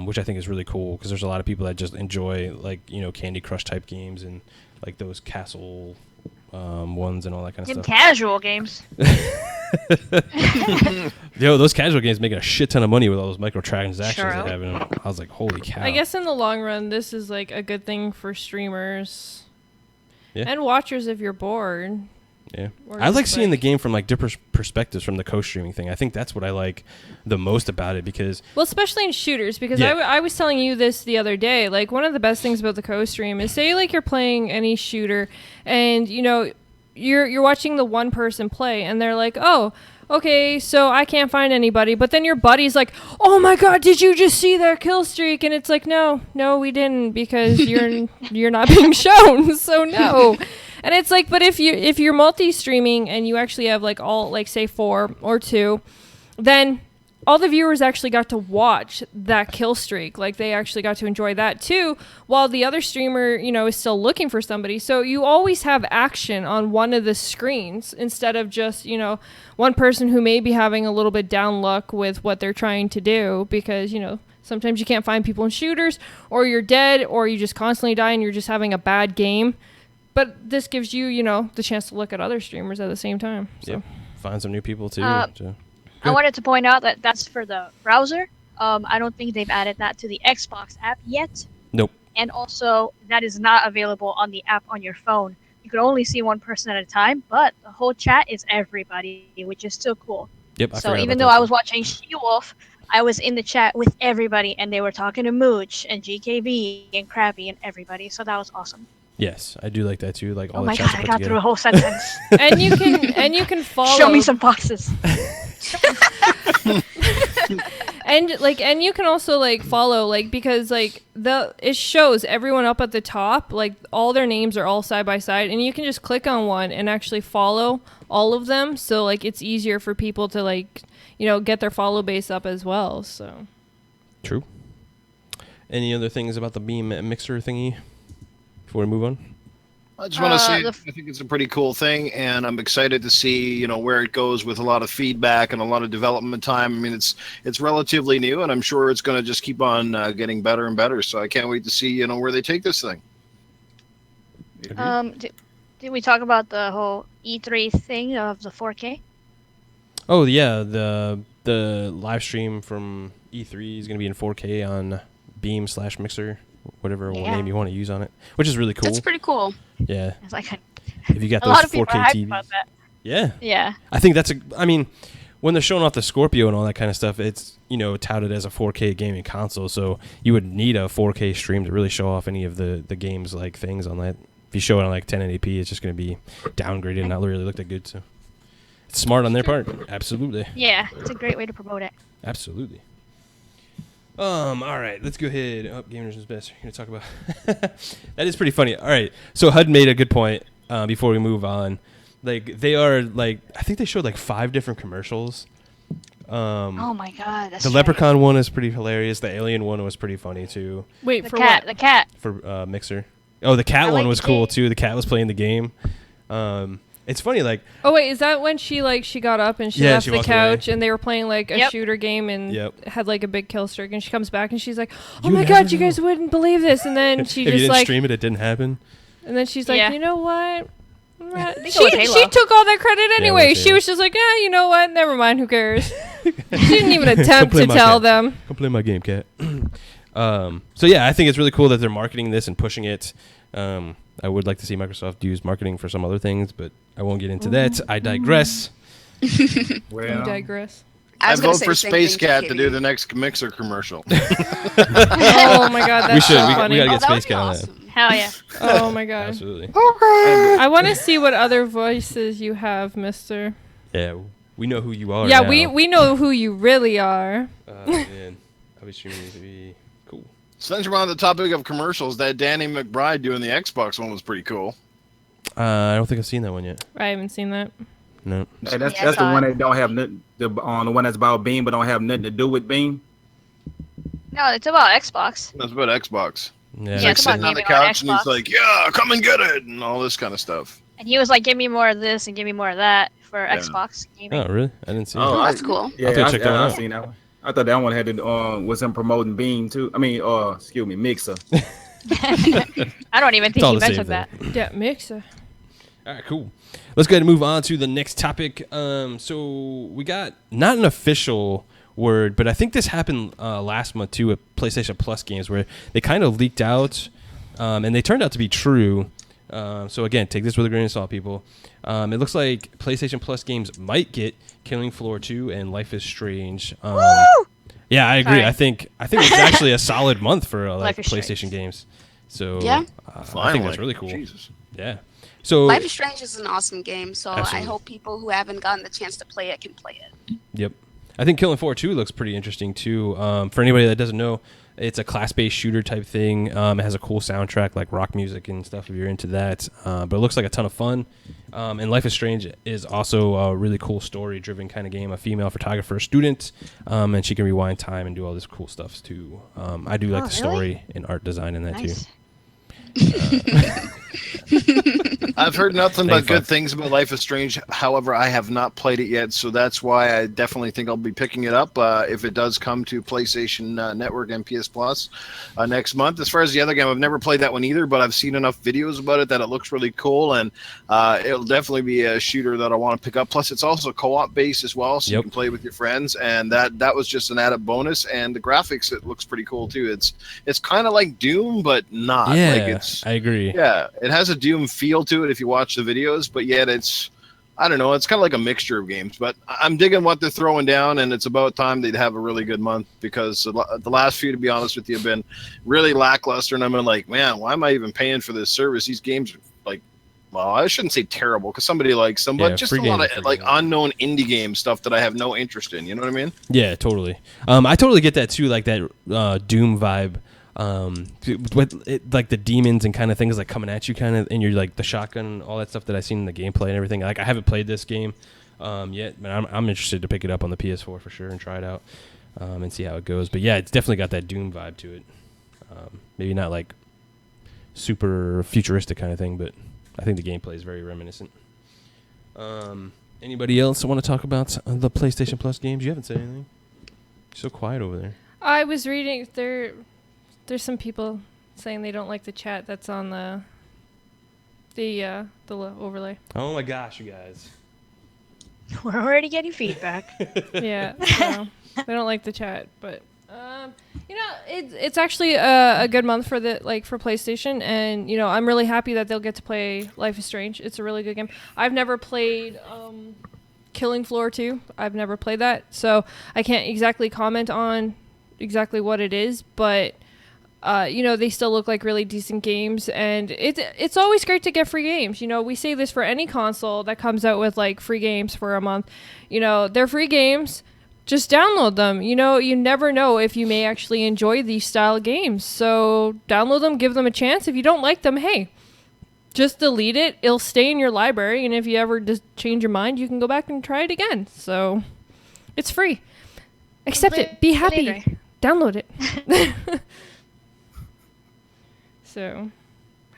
which I think is really cool, because there's a lot of people that just enjoy like, you know, Candy Crush type games and like those castle ones and all that kind of stuff. Casual games. Yo, those casual games making a shit ton of money with all those microtransactions Sure. they have in them. I was like, holy cow. I guess in the long run, this is like a good thing for streamers and watchers if you're bored. Yeah, Or I like just, seeing the game from like different perspectives from the co-streaming thing. I think that's what I like the most about it, because well, especially in shooters, because I was telling you this the other day. Like, one of the best things about the co-stream is, say like you're playing any shooter, and you know you're watching the one person play, and they're like, oh, okay, so I can't find anybody. But then your buddy's like, oh my god, did you just see their kill streak? And it's like, no, we didn't, because you're not being shown, so no. And it's like, but if you're multi-streaming and you actually have like all, like, say 4 or 2, then all the viewers actually got to watch that kill streak. Like, they actually got to enjoy that too, while the other streamer, you know, is still looking for somebody. So you always have action on one of the screens instead of just, you know, one person who may be having a little bit down luck with what they're trying to do, because, you know, sometimes you can't find people in shooters, or you're dead, or you just constantly die and you're just having a bad game. But this gives you, you know, the chance to look at other streamers at the same time. So. Yep. Find some new people too. I wanted to point out that that's for the browser. I don't think they've added that to the Xbox app yet. Nope. And also, that is not available on the app on your phone. You can only see one person at a time, but the whole chat is everybody, which is still cool. Yep. So even though I was watching SheWulf, I was in the chat with everybody, and they were talking to Mooch and GKB and Krabby and everybody. So that was awesome. Yes, I do like that too. Like all Oh the my chats god, I put got together. through a whole sentence. And you can follow. Show me some boxes. And you can also like follow, like, because like it shows everyone up at the top, like all their names are all side by side, and you can just click on one and actually follow all of them. So like it's easier for people to, like, you know, get their follow base up as well. So True. Any other things about the Beam mixer thingy before we move on? I just want to say I think it's a pretty cool thing, and I'm excited to see, you know, where it goes with a lot of feedback and a lot of development time. I mean, it's relatively new, and I'm sure it's going to just keep on getting better and better. So I can't wait to see, you know, where they take this thing. Did we talk about the whole E3 thing of the 4K? Oh yeah, the live stream from E3 is going to be in 4K on Beam/Mixer, whatever name you want to use on it, which is really cool. That's pretty cool. Yeah. It's like If you got a those lot of people 4K are hyped TVs. about that. Yeah. Yeah. I think I mean, when they're showing off the Scorpio and all that kind of stuff, it's, you know, touted as a 4K gaming console, so you would need a 4K stream to really show off any of the games, like, things on that. If you show it on like 1080p, it's just going to be downgraded and not really look that good. So it's smart on their part. Absolutely. Yeah, it's a great way to promote it. Absolutely. All right, let's go ahead. Oh, Gamers is best. We're gonna talk about that is pretty funny. All right, so HUD made a good point before we move on. Like, they are, like, I think they showed like 5 different commercials. Oh my god, that's The Leprechaun one is pretty hilarious. The Alien one was pretty funny too. wait, The for cat, what? the cat. For Mixer. Oh, the cat I one like was the cool game. too. The cat was playing the game. It's funny, like, Oh wait, is that when she got up and she Yeah, left she the walked couch away. and they were playing like a Yep. shooter game and Yep. had like a big kill streak, and she comes back and she's like, "Oh You my never god, you know." guys wouldn't believe this!" And then she if you just didn't like, stream it, it didn't happen. and then she's like, Yeah. "You know what?" think it She was Halo. took all that credit anyway. was She Halo. was just like, "Yeah, you know what? Never mind. Who cares?" She didn't even attempt play to my tell cat. them. Come play my game, cat. So yeah, I think it's really cool that they're marketing this and pushing it. I would like to see Microsoft use marketing for some other things, but I won't get into that. I digress. You Well, digress. I I was gonna vote say for the same Space thing, Cat to Kitty. do the next Mixer commercial. Oh my god, that's We should. so We funny. gotta Oh, get that would Space be Cat on that. awesome. Hell yeah. Oh my god. Absolutely. I want to see what other voices you have, Mister. Yeah, we know who you are. Yeah, now. we know who you really are. Man, I'll be streaming to be cool. Since we're on the topic of commercials, that Danny McBride doing the Xbox one was pretty cool. I don't think I've seen that one yet. I haven't seen that. No. hey, that's Yeah, that's the I one saw that don't have nothing. The one that's about Beam, but don't have nothing to do with Beam. No, it's about Xbox. That's about Xbox. Yeah. He's Yeah, like it's about sitting on the gaming on couch and he's Xbox. like, "Yeah, come and get it," and all this kind of stuff. And he was like, give me more of this and give me more of that for Yeah. Xbox gaming. Oh, really? I didn't see Oh, it. That's cool. Yeah, I'll have to check that one I've out. seen that one. I thought that one had to was him promoting Beam too. I mean, excuse me, Mixer. I don't even think all he the same mentioned that. Yeah, mixer. All right, cool. Let's go ahead and move on to the next topic. So we got not an official word, but I think this happened last month too with PlayStation Plus games where they kind of leaked out, and they turned out to be true. So again, take this with a grain of salt, people. It looks like PlayStation Plus games might get Killing Floor 2 and Life is Strange. Yeah, I agree. Sorry. I think it's actually a solid month for like Life is Strange. PlayStation games. So Yeah. I think that's really cool. Jesus. Yeah. So Life is Strange is an awesome game, so Absolutely. I hope people who haven't gotten the chance to play it can play it. Yep. I think Killing Floor 2 looks pretty interesting too. For anybody that doesn't know, it's a class-based shooter type thing. It has a cool soundtrack, like rock music and stuff if you're into that. But it looks like a ton of fun. And Life is Strange is also a really cool story-driven kind of game. A female photographer student, and she can rewind time and do all this cool stuff too. I do like the story and art design in that too. I've heard nothing but good things about Life is Strange. However, I have not played it yet, so that's why I definitely think I'll be picking it up if it does come to PlayStation Network and PS Plus next month. As far as the other game, I've never played that one either, but I've seen enough videos about it that it looks really cool, and it'll definitely be a shooter that I want to pick up. Plus, it's also co-op based as well, so you can play with your friends, and that was just an added bonus. And the graphics, it looks pretty cool too. It's kind of like Doom, but not. Yeah, I agree. Yeah, it has a Doom feel to it if you watch the videos, but yet I don't know, it's kind of like a mixture of games. But I'm digging what they're throwing down, and it's about time they'd have a really good month, because the last few, to be honest with you, have been really lackluster, and I'm like, man, why am I even paying for this service? These games are like, well, I shouldn't say terrible, because somebody likes them, but just a lot of like unknown indie game stuff that I have no interest in. You know what I mean? Yeah, totally. I totally get that too, like that Doom vibe. With it, like the demons and kind of things like coming at you kind of, and you're like the shotgun and all that stuff that I've seen in the gameplay and everything. Like I haven't played this game yet, but I'm interested to pick it up on the PS4 for sure and try it out and see how it goes. But yeah, it's definitely got that Doom vibe to it. Maybe not like super futuristic kind of thing, but I think the gameplay is very reminiscent. Anybody else want to talk about the PlayStation Plus games? You haven't said anything. You're so quiet over there. I was reading There's some people saying they don't like the chat that's on the overlay. Oh my gosh, you guys! We're already getting feedback. Yeah, so they don't like the chat, but it's actually a good month for for PlayStation, and I'm really happy that they'll get to play Life is Strange. It's a really good game. I've never played Killing Floor 2. I've never played that, so I can't exactly comment on exactly what it is, but they still look like really decent games, and it's always great to get free games. We say this for any console that comes out with like free games for a month. They're free games. Just download them. You never know if you may actually enjoy these style games. So download them, give them a chance. If you don't like them, hey, just delete it. It'll stay in your library, and if you ever just change your mind, you can go back and try it again. So it's free. Accept it. Be happy. Download it. So,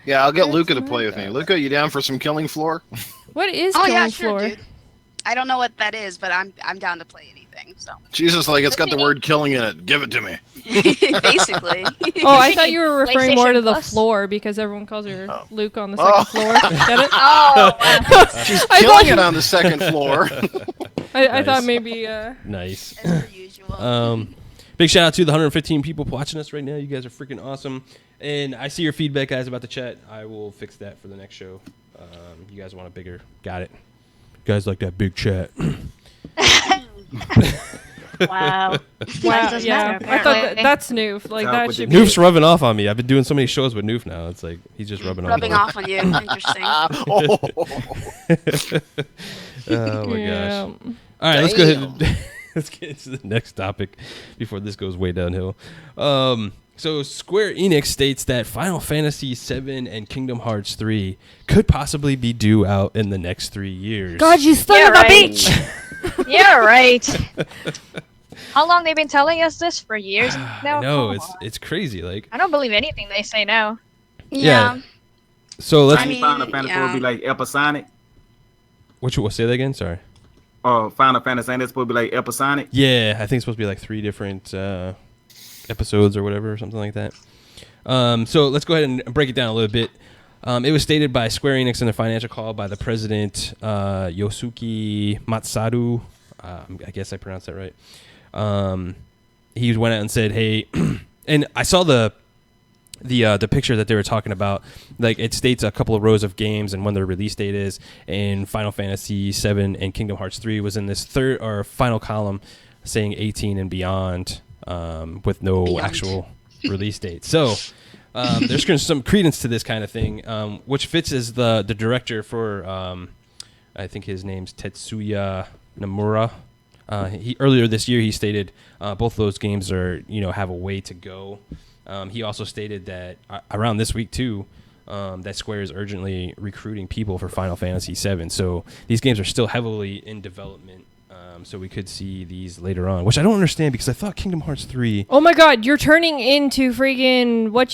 yeah, I'll get Luca to play with me. Luca, you down for some Killing Floor? What is Killing Floor? Sure, dude. I don't know what that is, but I'm down to play anything. So. Jesus, like it's got the word killing in it. Give it to me. Basically. Oh, I thought you were referring more to the floor because everyone calls her Luke on the second floor. Get it? Oh, wow. She's killing it on the second floor. I thought maybe. Nice. As per usual. Big shout out to the 115 people watching us right now. You guys are freaking awesome. And I see your feedback, guys, about the chat. I will fix that for the next show. You guys want a bigger... Got it. You guys like that big chat. Wow. Yeah. I thought that's Newf. Like, that should be... Newf's rubbing off on me. I've been doing so many shows with Newf now. It's like, he's just rubbing off on you. Interesting. Oh, my gosh. All right, let's go ahead and... Let's get into the next topic before this goes way downhill. So Square Enix states that Final Fantasy VII and Kingdom Hearts 3 could possibly be due out in the next 3 years. God, you son of a bitch! Yeah, right. How long they've been telling us this? For years now? No, it's crazy. Like I don't believe anything they say now. Yeah. So let's. Final Fantasy will be like episodic. We'll say that again. Sorry. Final Fantasy ain't that supposed to be like episodic? Yeah, I think it's supposed to be like 3 different episodes or whatever, or something like that. So let's go ahead and break it down a little bit. It was stated by Square Enix in a financial call by the president, Yosuke Matsuda. I guess I pronounced that right. He went out and said, hey, and I saw the picture that they were talking about. Like, it states a couple of rows of games and when their release date is, and Final Fantasy VII and Kingdom Hearts 3 was in this third or final column saying 18 and beyond, with no actual release date. So there's some credence to this kind of thing, which fits as the director for, I think his name's Tetsuya Nomura. He earlier this year he stated both of those games are have a way to go. He also stated that around this week too, that Square is urgently recruiting people for Final Fantasy VII. So these games are still heavily in development. So we could see these later on, which I don't understand because I thought Kingdom Hearts 3. Oh my God, you're turning into freaking what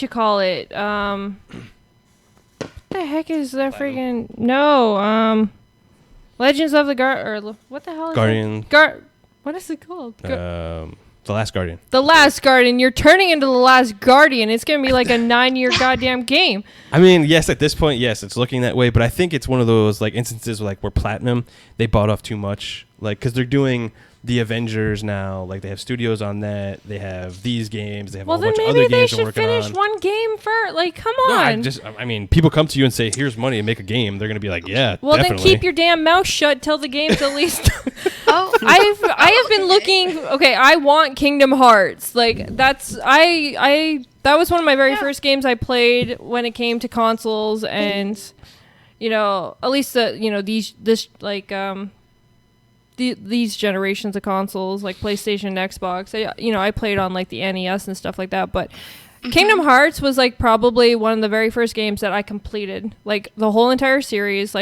the heck is that freaking Legends of the what the hell is Guardian. What is it called? The Last Guardian. The Last Guardian. You're turning into The Last Guardian. It's going to be like a 9-year goddamn game. I mean, yes, at this point, yes, it's looking that way, but I think it's one of those like instances where Platinum, they bought off too much, because they're doing the Avengers now, they have studios on that, they have these games, they have a whole bunch of other games they're working on. Well, then maybe they should finish one game first. Come on. I mean, people come to you and say, here's money and make a game. They're going to be like, yeah, well, definitely. Then keep your damn mouth shut till the game's at least. Oh, I have been looking. Okay, I want Kingdom Hearts. That was one of my very first games I played when it came to consoles, and at least these generations of consoles, like PlayStation and Xbox. I played on the NES and stuff like that, but Kingdom Hearts was probably one of the very first games that I completed, the whole entire series,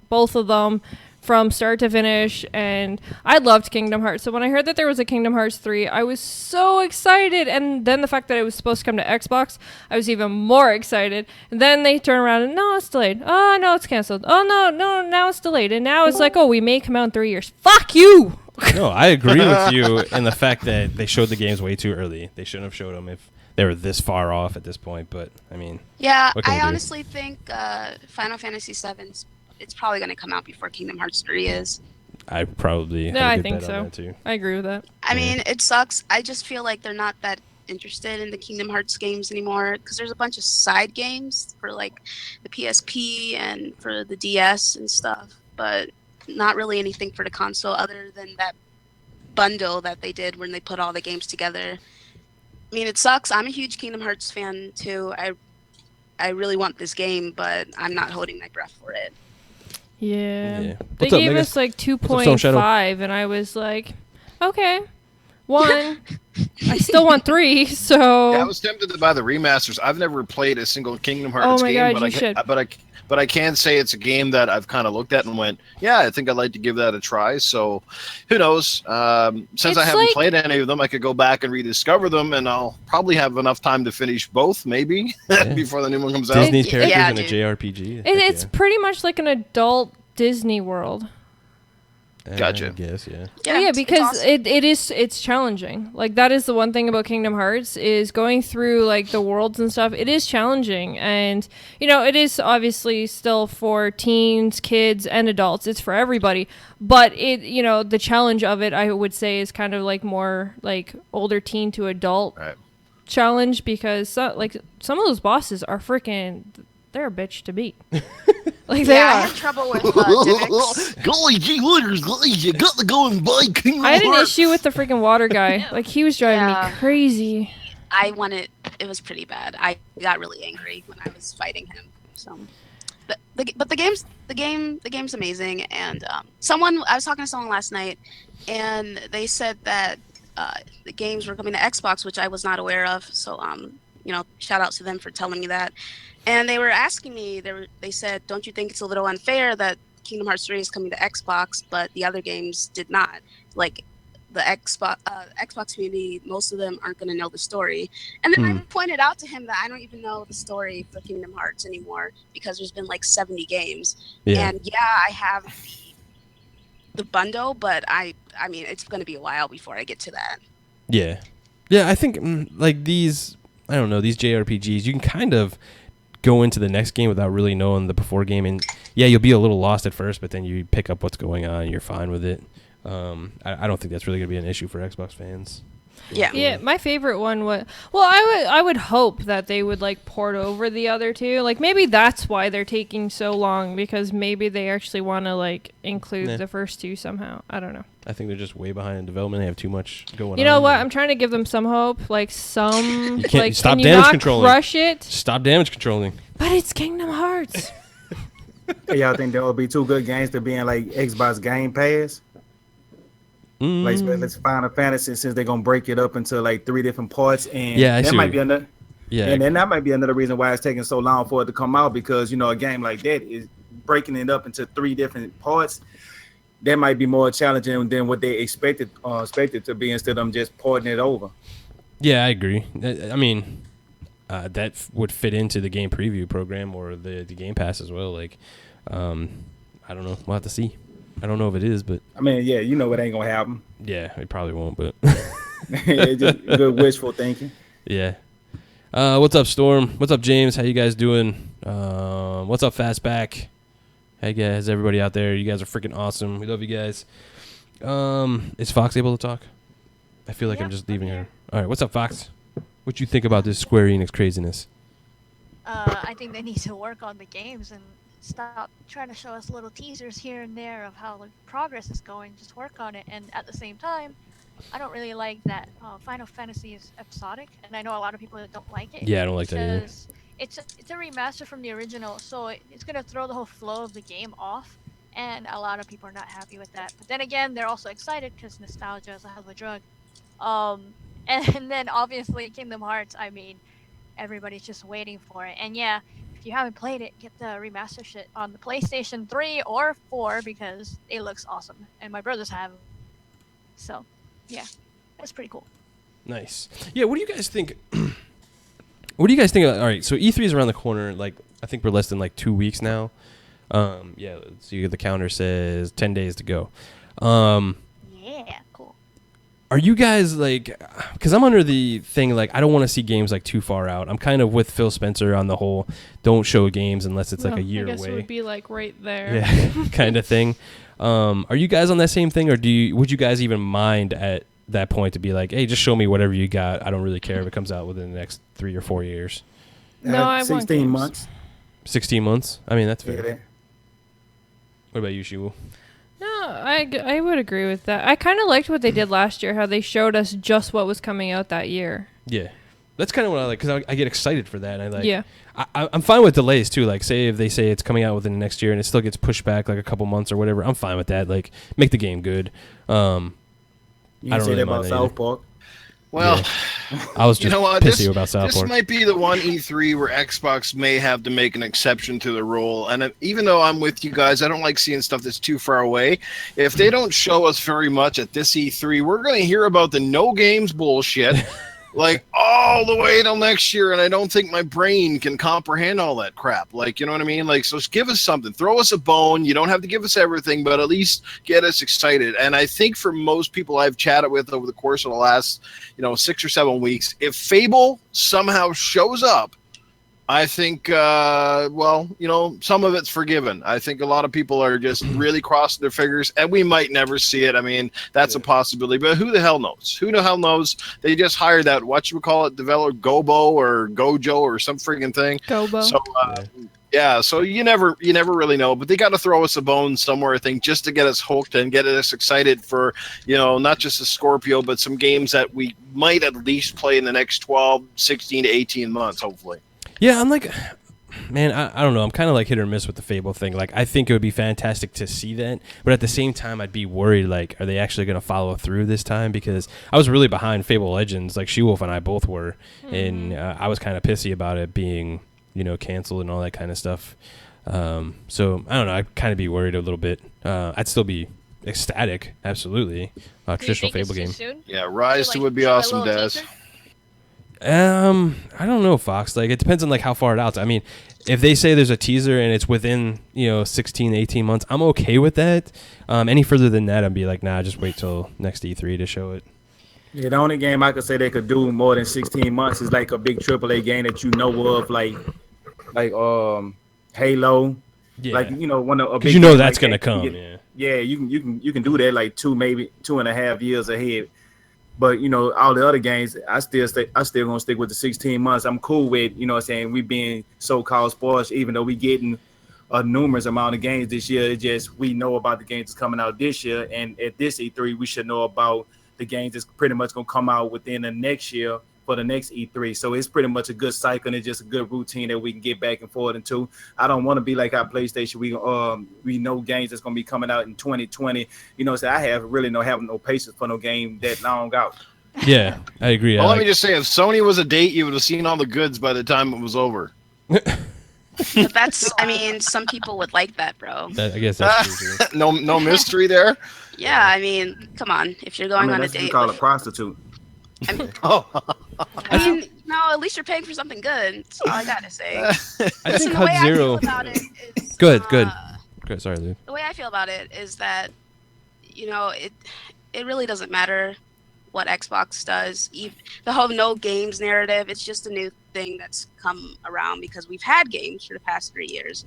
both of them from start to finish, and I loved Kingdom Hearts. So when I heard that there was a Kingdom Hearts 3, I was so excited, and then the fact that it was supposed to come to Xbox, I was even more excited. And then they turn around and, no, it's delayed. Oh, no, it's canceled. Oh, no, now it's delayed. And now it's we may come out in 3 years. Fuck you! No, I agree with you in the fact that they showed the games way too early. They shouldn't have showed them if they were this far off at this point, but, I mean... Yeah, I honestly think Final Fantasy VII, it's probably going to come out before Kingdom Hearts 3 is. I probably I think so. Too. I agree with that. I mean, it sucks. I just feel like they're not that interested in the Kingdom Hearts games anymore, because there's a bunch of side games for the PSP and for the DS and stuff, but not really anything for the console other than that bundle that they did when they put all the games together. I mean, it sucks. I'm a huge Kingdom Hearts fan too. I really want this game, but I'm not holding my breath for it. Yeah. They gave us 2.5, and I was like, okay. 1. I still want 3, so... Yeah, I was tempted to buy the remasters. I've never played a single Kingdom Hearts game. God, you should. But I can say it's a game that I've kind of looked at and went, yeah, I think I'd like to give that a try. So, who knows? Since I haven't played any of them, I could go back and rediscover them, and I'll probably have enough time to finish both, maybe, before the new one comes out. Disney's characters in a JRPG. It's pretty much like an adult Disney World. Gotcha. I guess, yeah. Yeah, because awesome. it's challenging. That is the one thing about Kingdom Hearts, is going through the worlds and stuff. It is challenging, and it is obviously still for teens, kids, and adults. It's for everybody, but the challenge of it, I would say, is kind of more older teen to adult challenge, because some of those bosses are freaking. They're a bitch to beat. They are. I had trouble with Divix. Golly gee whitters, you got to go and buy Kingdom Hearts. I had an issue with the freaking water guy. He was driving me crazy. It was pretty bad. I got really angry when I was fighting him. So, but the game's amazing. And I was talking to someone last night, and they said that the games were coming to Xbox, which I was not aware of. So shout out to them for telling me that. And they were asking me, they said, don't you think it's a little unfair that Kingdom Hearts 3 is coming to Xbox, but the other games did not? The Xbox community, most of them aren't going to know the story. And then I pointed out to him that I don't even know the story for Kingdom Hearts anymore, because there's been 70 games. Yeah. And I have the bundle, but I mean, it's going to be a while before I get to that. Yeah. Yeah, I think these, I don't know, these JRPGs, you can kind of go into the next game without really knowing the before game, and you'll be a little lost at first, but then you pick up what's going on and you're fine with it. I don't think that's really going to be an issue for Xbox fans. Yeah, my favorite one was, I would hope that they would port over the other two. Maybe that's why they're taking so long, because maybe they actually want to include the first two somehow. I don't know. I think they're just way behind in development. They have too much going on. You know what? I'm trying to give them some hope. You can't stop can you damage not controlling. Crush it. Stop damage controlling. But it's Kingdom Hearts. Y'all think there will be 2 good games to be in Xbox Game Pass? Like let's Final Fantasy, since they're gonna break it up into like 3 different parts, and Yeah, that might be another. Yeah, and then that might be another reason why it's taking so long for it to come out, because a game like that is breaking it up into 3 different parts. That might be more challenging than what they expected to be, instead of them just porting it over. Yeah, I agree. I mean, that would fit into the game preview program or the Game Pass as well. Like, I don't know. We'll have to see. I don't know if it is, but I mean, yeah, it ain't gonna happen. Yeah, it probably won't. But it's just good wishful thinking. Yeah. What's up, Storm? What's up, James? How you guys doing? What's up, Fastback? Hey guys, everybody out there, you guys are freaking awesome. We love you guys. Is Fox able to talk? I feel like I'm just leaving her. All right, what's up, Fox? What you think about this Square Enix craziness? I think they need to work on the games and stop trying to show us little teasers here and there of how the progress is going. Just work on it, and at the same time, I don't really like that Final Fantasy is episodic, and I know a lot of people that don't like it. Yeah, I don't like that either. It's a remaster from the original, so it's gonna throw the whole flow of the game off, and a lot of people are not happy with that. But then again, they're also excited because nostalgia is a hell of a drug. And then obviously Kingdom Hearts. I mean, everybody's just waiting for it. And yeah, if you haven't played it, get the remaster shit on the PlayStation 3 or 4 because it looks awesome, and my brothers have. So, yeah, that's pretty cool. Nice. Yeah, what do you guys think? What do you guys think? All right, so E3 is around the corner. Like, I think we're less than like 2 weeks now. Yeah, let's see. The counter says 10 days to go. Yeah, cool. Are you guys like? Because I'm under the thing like I don't want to see games like too far out. I'm kind of with Phil Spencer on the whole don't show games unless it's like a year I guess away. It would be like right there. Yeah, kind of thing. Are you guys on that same thing, or would you guys even mind at that point to be like, hey, just show me whatever you got. I don't really care if it comes out within the next 3 or 4 years. No, I want 16 games. months. 16 months. I mean, that's fair. Yeah. What about you, Shiwu? No, I would agree with that. I kind of liked what they did last year, how they showed us just what was coming out that year. Yeah, that's kind of what I like because I get excited for that. And I like. Yeah. I'm fine with delays too. Like, say if they say it's coming out within the next year and it still gets pushed back like a couple months or whatever, I'm fine with that. Like, make the game good. You I don't say really that mind about that South either. Park. Well, I was just what? pissy about South This Park. might be the one E3 where Xbox may have to make an exception to the rule. And even though I'm with you guys, I don't like seeing stuff that's too far away. If they don't show us very much at this E3, we're going to hear about the no games bullshit like all the way till next year. And I don't think my brain can comprehend all that crap. Like, you know what I mean? Like, so give us something. Throw us a bone. You don't have to give us everything, but at least get us excited. And I think for most people I've chatted with over the course of the last 6 or 7 weeks, if Fable somehow shows up, I think, some of it's forgiven. I think a lot of people are just really crossing their fingers, and we might never see it. I mean, that's a possibility, but who the hell knows? Who the hell knows? They just hired that, developer Gobo or Gojo or some friggin' thing. Gobo. So, so you never really know, but they got to throw us a bone somewhere, I think, just to get us hooked and get us excited for, not just a Scorpio, but some games that we might at least play in the next 12, 16 to 18 months, hopefully. Yeah, I'm like, man, I don't know. I'm kind of like hit or miss with the Fable thing. Like, I think it would be fantastic to see that, but at the same time, I'd be worried, like, are they actually going to follow through this time? Because I was really behind Fable Legends, like SheWulf and I both were, and I was kind of pissy about it being, canceled and all that kind of stuff. So, I don't know. I'd kind of be worried a little bit. I'd still be ecstatic, absolutely. Traditional Fable game. Yeah, Rise would be awesome, Daz. I don't know, Fox. Like, it depends on like how far it out. I mean, if they say there's a teaser and it's within 16, 18 months, I'm okay with that. Any further than that, I'd be like, nah, just wait till next E3 to show it. Yeah, the only game I could say they could do more than 16 months is like a big AAA game that you know of, like Halo. Yeah, like one of a because big that's like gonna that. come. You can do that like 2.5 years ahead. But all the other games, I still gonna stick with the 16 months. I'm cool with we being so-called spoiled, even though we getting a numerous amount of games this year. It's just we know about the games that's coming out this year, and at this E3 we should know about the games that's pretty much gonna come out within the next year for the next E3. So it's pretty much a good cycle, and it's just a good routine that we can get back and forth into. I don't want to be like our PlayStation. We know games that's gonna be coming out in 2020. You know, so I have no patience for no game that long out. Yeah, I agree. Well, let me just say, if Sony was a date, you would have seen all the goods by the time it was over. But that's, I mean, some people would like that, bro. I guess that's true. No mystery there. Yeah, I mean, come on. If you're going on a date, you call a prostitute. I mean, Oh, no, at least you're paying for something good. That's all I gotta say. I think The way HUD I feel Zero. about it is, Good. Sorry, Lou. The way I feel about it is that, you know, it really doesn't matter what Xbox does. The whole no games narrative, it's just a new thing that's come around because we've had games for the past 3 years.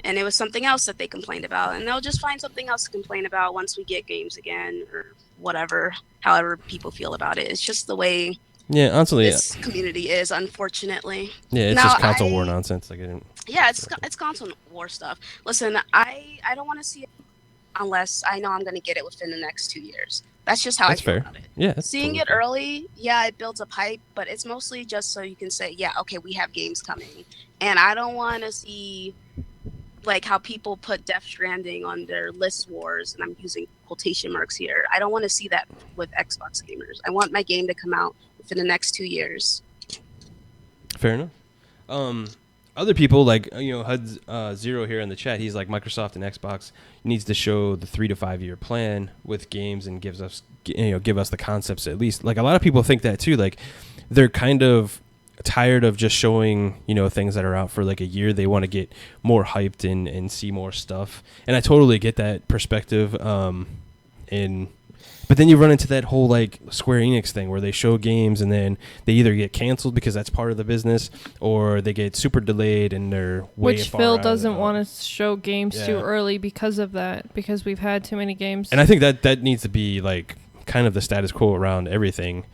And it was something else that they complained about. And they'll just find something else to complain about once we get games again or whatever, however people feel about it. It's just the way honestly, this community is, unfortunately. yeah, it's Now, just console war nonsense. Like, I didn't. Yeah, it's console war stuff. Listen, I don't want to see it unless I know I'm going to get it within the next 2 years. That's just how That's I feel fair. about it. Yeah, that's Seeing totally it fair. early, yeah, it builds up hype, but it's mostly just so you can say, yeah, okay, we have games coming. And I don't want to see like how people put Death Stranding on their list wars, and I'm using quotation marks here. I don't want to see that with Xbox gamers. I want my game to come out within the next 2 years. Fair enough. Other people like HUD Zero here in the chat. He's like, Microsoft and Xbox needs to show the 3 to 5 year plan with games and give us the concepts at least. Like, a lot of people think that too. Like, they're kind of tired of just showing things that are out for like a year. They want to get more hyped and see more stuff. And I totally get that perspective. But then you run into that whole like Square Enix thing where they show games and then they either get canceled because that's part of the business, or they get super delayed and they're way Which far Phil out of doesn't the- want to show games too Yeah. early because of that, because we've had too many games. And I think that needs to be like kind of the status quo around everything.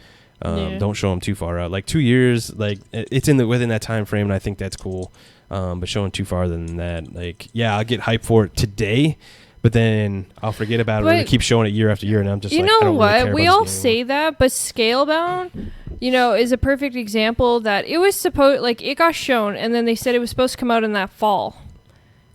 Yeah. Don't show them too far out. Like 2 years, like it's within that time frame, and I think that's cool. But showing too far than that, like, yeah, I'll get hyped for it today, but then I'll forget about it. Or they But- keep showing it year after year, and I'm just You like, I know don't really care what? We about all this game say that, but Scalebound, is a perfect example that it was supposed, like, it got shown, and then they said it was supposed to come out in that fall.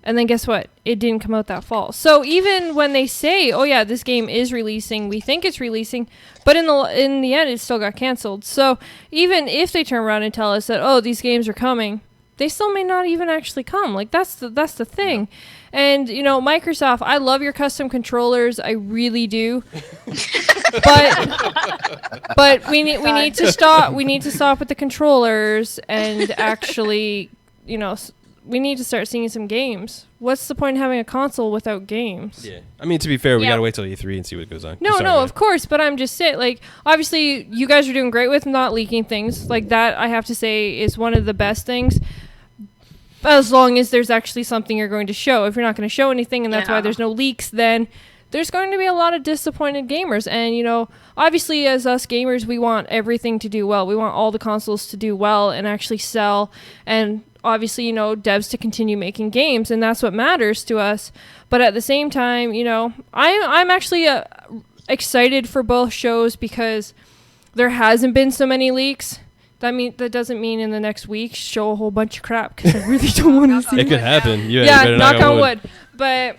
And then guess what? It didn't come out that fall. So even when they say, oh yeah, this game is releasing, we think it's releasing, but in the end, it still got canceled. So even if they turn around and tell us that, oh, these games are coming, they still may not even actually come. Like, that's the thing. And, Microsoft, I love your custom controllers. I really do. but we need to stop with the controllers and actually, we need to start seeing some games. What's the point in having a console without games? Yeah. I mean, to be fair, we Yeah. got to wait till E3 and see what goes on. No, of course, but I'm just saying, like, obviously, you guys are doing great with not leaking things. Like, that, I have to say, is one of the best things. As long as there's actually something you're going to show. If you're not going to show anything, and that's why Yeah. there's no leaks, then there's going to be a lot of disappointed gamers. And, obviously, as us gamers, we want everything to do well. We want all the consoles to do well and actually sell. And obviously, devs to continue making games, and that's what matters to us. But at the same time, I'm actually excited for both shows because there hasn't been so many leaks. That doesn't mean in the next week show a whole bunch of crap, because I really don't want to see It could happen. Yeah, you yeah, better knock on wood. But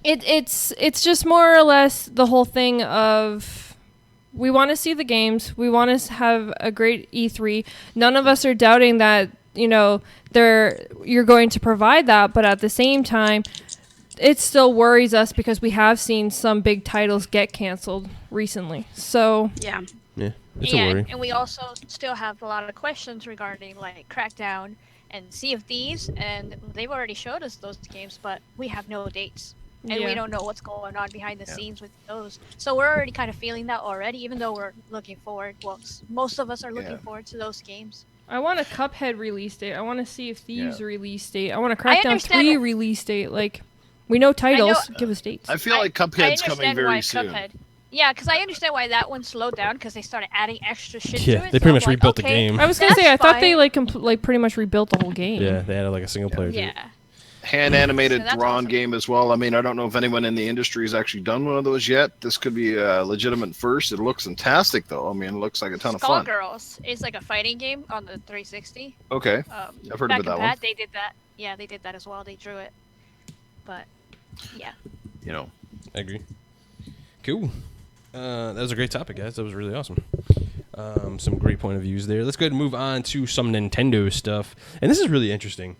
it's just more or less the whole thing of, we want to see the games, we want to have a great E3. None of us are doubting that you're going to provide that, but at the same time, it still worries us because we have seen some big titles get canceled recently. So Yeah. Yeah, it's a worry. And we also still have a lot of questions regarding like Crackdown and Sea of Thieves, and they've already showed us those games, but we have no dates. And Yeah. we don't know what's going on behind the scenes with those. So we're already kind of feeling that already, even though we're looking forward. Well, most of us are looking forward to those games. I want a Cuphead release date. I want to see if Thieves Yeah. release date. I want a I Crackdown understand 3 it. release date. Like, we know titles. Give us dates. I feel like Cuphead's coming very soon. Cuphead. Yeah, because I understand why that one slowed down, because they started adding extra shit to Yeah, it. they so pretty I'm much like, rebuilt the okay, game. I was gonna say, I that's thought they fine. like pretty much rebuilt the whole game. Yeah, they had like a single player. Yeah. hand-animated So that's drawn awesome. game as well. I mean, I don't know if anyone in the industry has actually done one of those yet. This could be a legitimate first. It looks fantastic, though. I mean, it looks like a ton of fun. Skullgirls is like a fighting game on the 360. Okay, I've heard back about that in one. Pat, they did that. Yeah, they did that as well. They drew it. But, yeah. You know, I agree. Cool. That was a great topic, guys. That was really awesome. Some great point of views there. Let's go ahead and move on to some Nintendo stuff. And this is really interesting.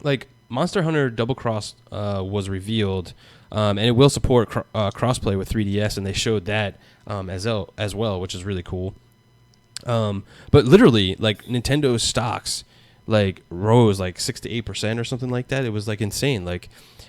Like, Monster Hunter Double Cross was revealed, and it will support crossplay with 3DS, and they showed that as well, which is really cool. But literally, like, Nintendo's stocks like rose like 6 to 8% or something like that. It was like insane. Like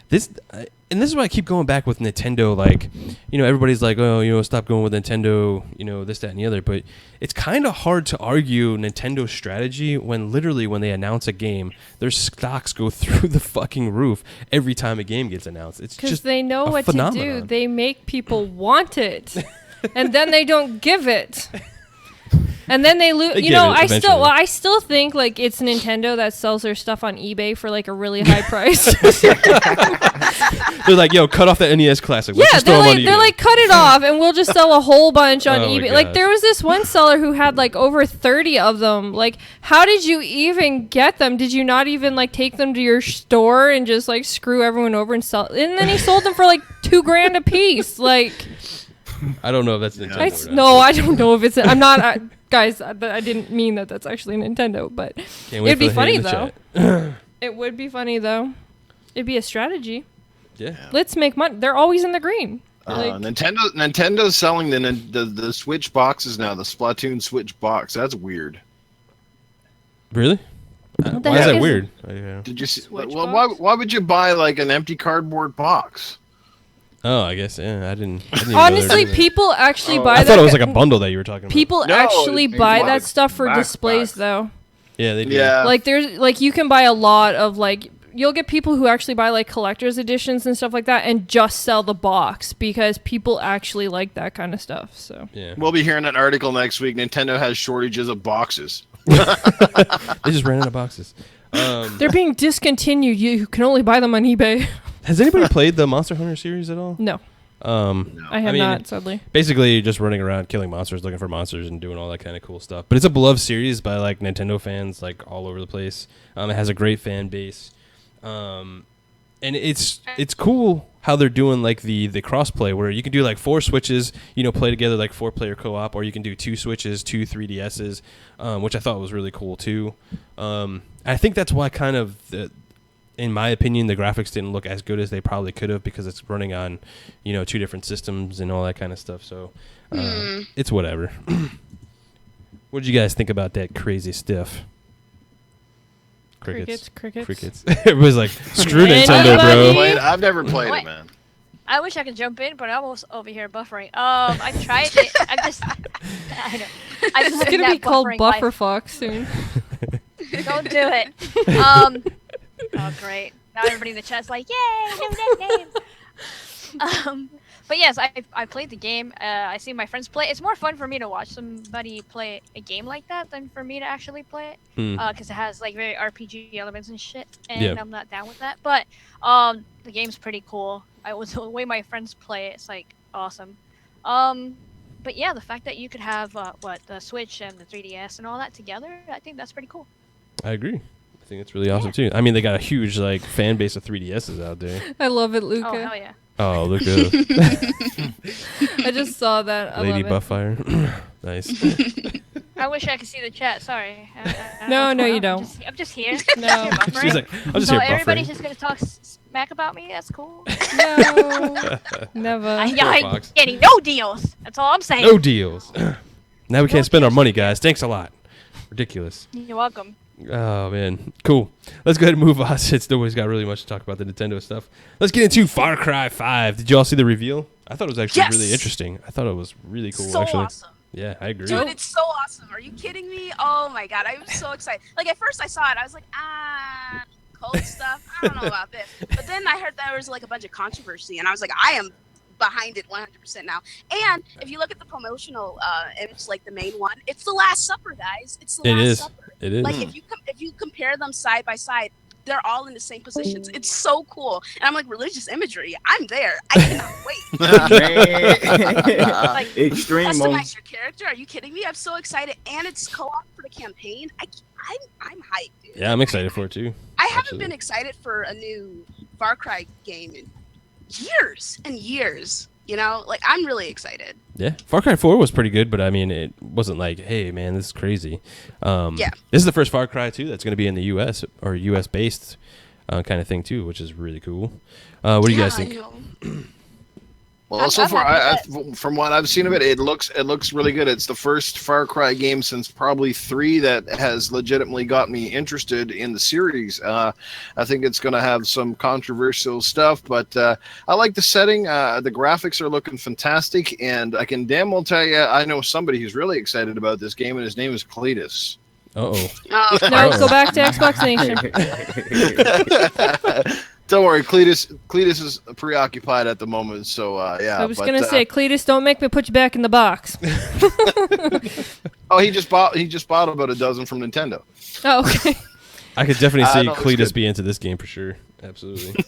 this, and this is why I keep going back with Nintendo. Like, you know, everybody's like, oh, you know, stop going with Nintendo, you know, this, that, and the other. But it's kind of hard to argue Nintendo's strategy when literally when they announce a game, their stocks go through the fucking roof every time a game gets announced. It's Because just they know a what phenomenon. to do. They make people want it, and then they don't give it. And then they lose. They You give know, it I eventually. still think like it's Nintendo that sells their stuff on eBay for like a really high price. They're like, yo, cut off that NES Classic. Let's Yeah, just throw they're them on like eBay. they're like cut it off, and we'll just sell a whole bunch on Oh my eBay. Like gosh. there was this one seller who had like over 30 of them. Like, how did you even get them? Did you not even like take them to your store and just like screw everyone over and sell? And then he sold them for like $2,000 a piece. Like, I don't know if that's Nintendo. or not. no, I don't know if it's. I'm not. Guys, I didn't mean that. That's actually Nintendo, but Can't wait it'd be for the hate funny in the though. chat. It would be funny though. It'd be a strategy. Yeah. Let's make money. They're always in the green. Like, Nintendo's selling the Switch boxes now. The Splatoon Switch box. That's weird. Really? What the Why is heck that is weird? Did you see? Switch Well, box? why would you buy like an empty cardboard box? Oh, I guess. Yeah, I didn't even know they were honestly, doing that. people actually buy I that. thought it was like a bundle that you were talking about. People No, actually it's buy like that stuff for box displays, box. though. Yeah, they do. Yeah. Like, there's like you can buy a lot of like you'll get people who actually buy like collector's editions and stuff like that, and just sell the box because people actually like that kind of stuff. So Yeah. We'll be hearing an article next week. Nintendo has shortages of boxes. They just ran out of boxes. they're being discontinued. You can only buy them on eBay. Has anybody played the Monster Hunter series at all? No, I have mean, not. Sadly, Basically, you're just running around killing monsters, looking for monsters, and doing all that kind of cool stuff. But it's a beloved series by like Nintendo fans, like all over the place. It has a great fan base, and it's cool how they're doing like the crossplay where you can do like 4 switches, you know, play together like 4-player co-op, or you can do 2 switches, 2 3DSs, which I thought was really cool too. I think that's why kind of in my opinion, the graphics didn't look as good as they probably could have because it's running on, you know, 2 different systems and all that kind of stuff. So it's whatever. What did you guys think about that crazy stuff? crickets. Everybody's like, screw Anybody? Nintendo, bro. I've never played What? it, man. I wish I could jump in, but I'm almost over here buffering. I tried it. I know. I'm It's living gonna be that called buffering Buffer life. Fox soon. Don't do it. Oh great. Now everybody in the chat's like, yay, new nickname. But yes, I played the game. I see my friends play. It's more fun for me to watch somebody play a game like that than for me to actually play it. Because it has like very RPG elements and shit, and Yeah. I'm not down with that. But the game's pretty cool. The way my friends play it, it's like awesome. But yeah, the fact that you could have the Switch and the 3DS and all that together, I think that's pretty cool. I agree. I think it's really awesome too. I mean, they got a huge like fan base of 3DSs out there. I love it, Luca. Oh hell yeah. Oh, look at I just saw that. I Lady love it. Buffire. Nice. I wish I could see the chat. Sorry. No, no, you I'm don't. I'm just here. No. She's like, I'm just so here everybody's buffering. just gonna talk smack about me. That's cool. No, never. I Poor ain't Fox. getting no deals. That's all I'm saying. No deals. Now we can't spend our money, guys. Thanks a lot. Ridiculous. You're welcome. Oh, man. Cool. Let's go ahead and move on since nobody's got really much to talk about the Nintendo stuff. Let's get into Far Cry 5. Did you all see the reveal? I thought it was actually Yes! really interesting. I thought it was really cool, So actually. awesome. Yeah, I agree. Dude, it's so awesome. Are you kidding me? Oh my god, I was so excited. Like at first I saw it, I was like, cold stuff. I don't know about this. But then I heard there was like a bunch of controversy, and I was like, I am behind it 100% now. And if you look at the promotional image, like the main one, it's the Last Supper, guys. It's the It Last is. Supper. It is. Like if you compare them side by side, they're all in the same positions. It's so cool. And I'm like, religious imagery. I'm there. I cannot wait. Like, Extreme customize your character. Are you kidding me? I'm so excited, and it's co-op for the campaign. I'm hyped, dude. Yeah, I'm excited for it too. I haven't been excited for a new Far Cry game in years and years. You know, like, I'm really excited. Yeah, Far Cry 4 was pretty good, but I mean, it wasn't like, hey, man, this is crazy. Yeah. This is the first Far Cry 2 that's going to be in the U.S. or U.S.-based kind of thing, too, which is really cool. What do you guys think? Well, so far, from what I've seen of it, it looks really good. It's the first Far Cry game since probably 3 that has legitimately got me interested in the series. I think it's going to have some controversial stuff, but I like the setting. The graphics are looking fantastic, and I can damn well tell you, I know somebody who's really excited about this game, and his name is Cletus. Uh-oh. No, go back to Xbox Nation. Don't worry, Cletus is preoccupied at the moment, so yeah. I was gonna say, Cletus, don't make me put you back in the box. Oh, he just bought about a dozen from Nintendo. Oh, okay. I could definitely see Cletus be into this game for sure. Absolutely.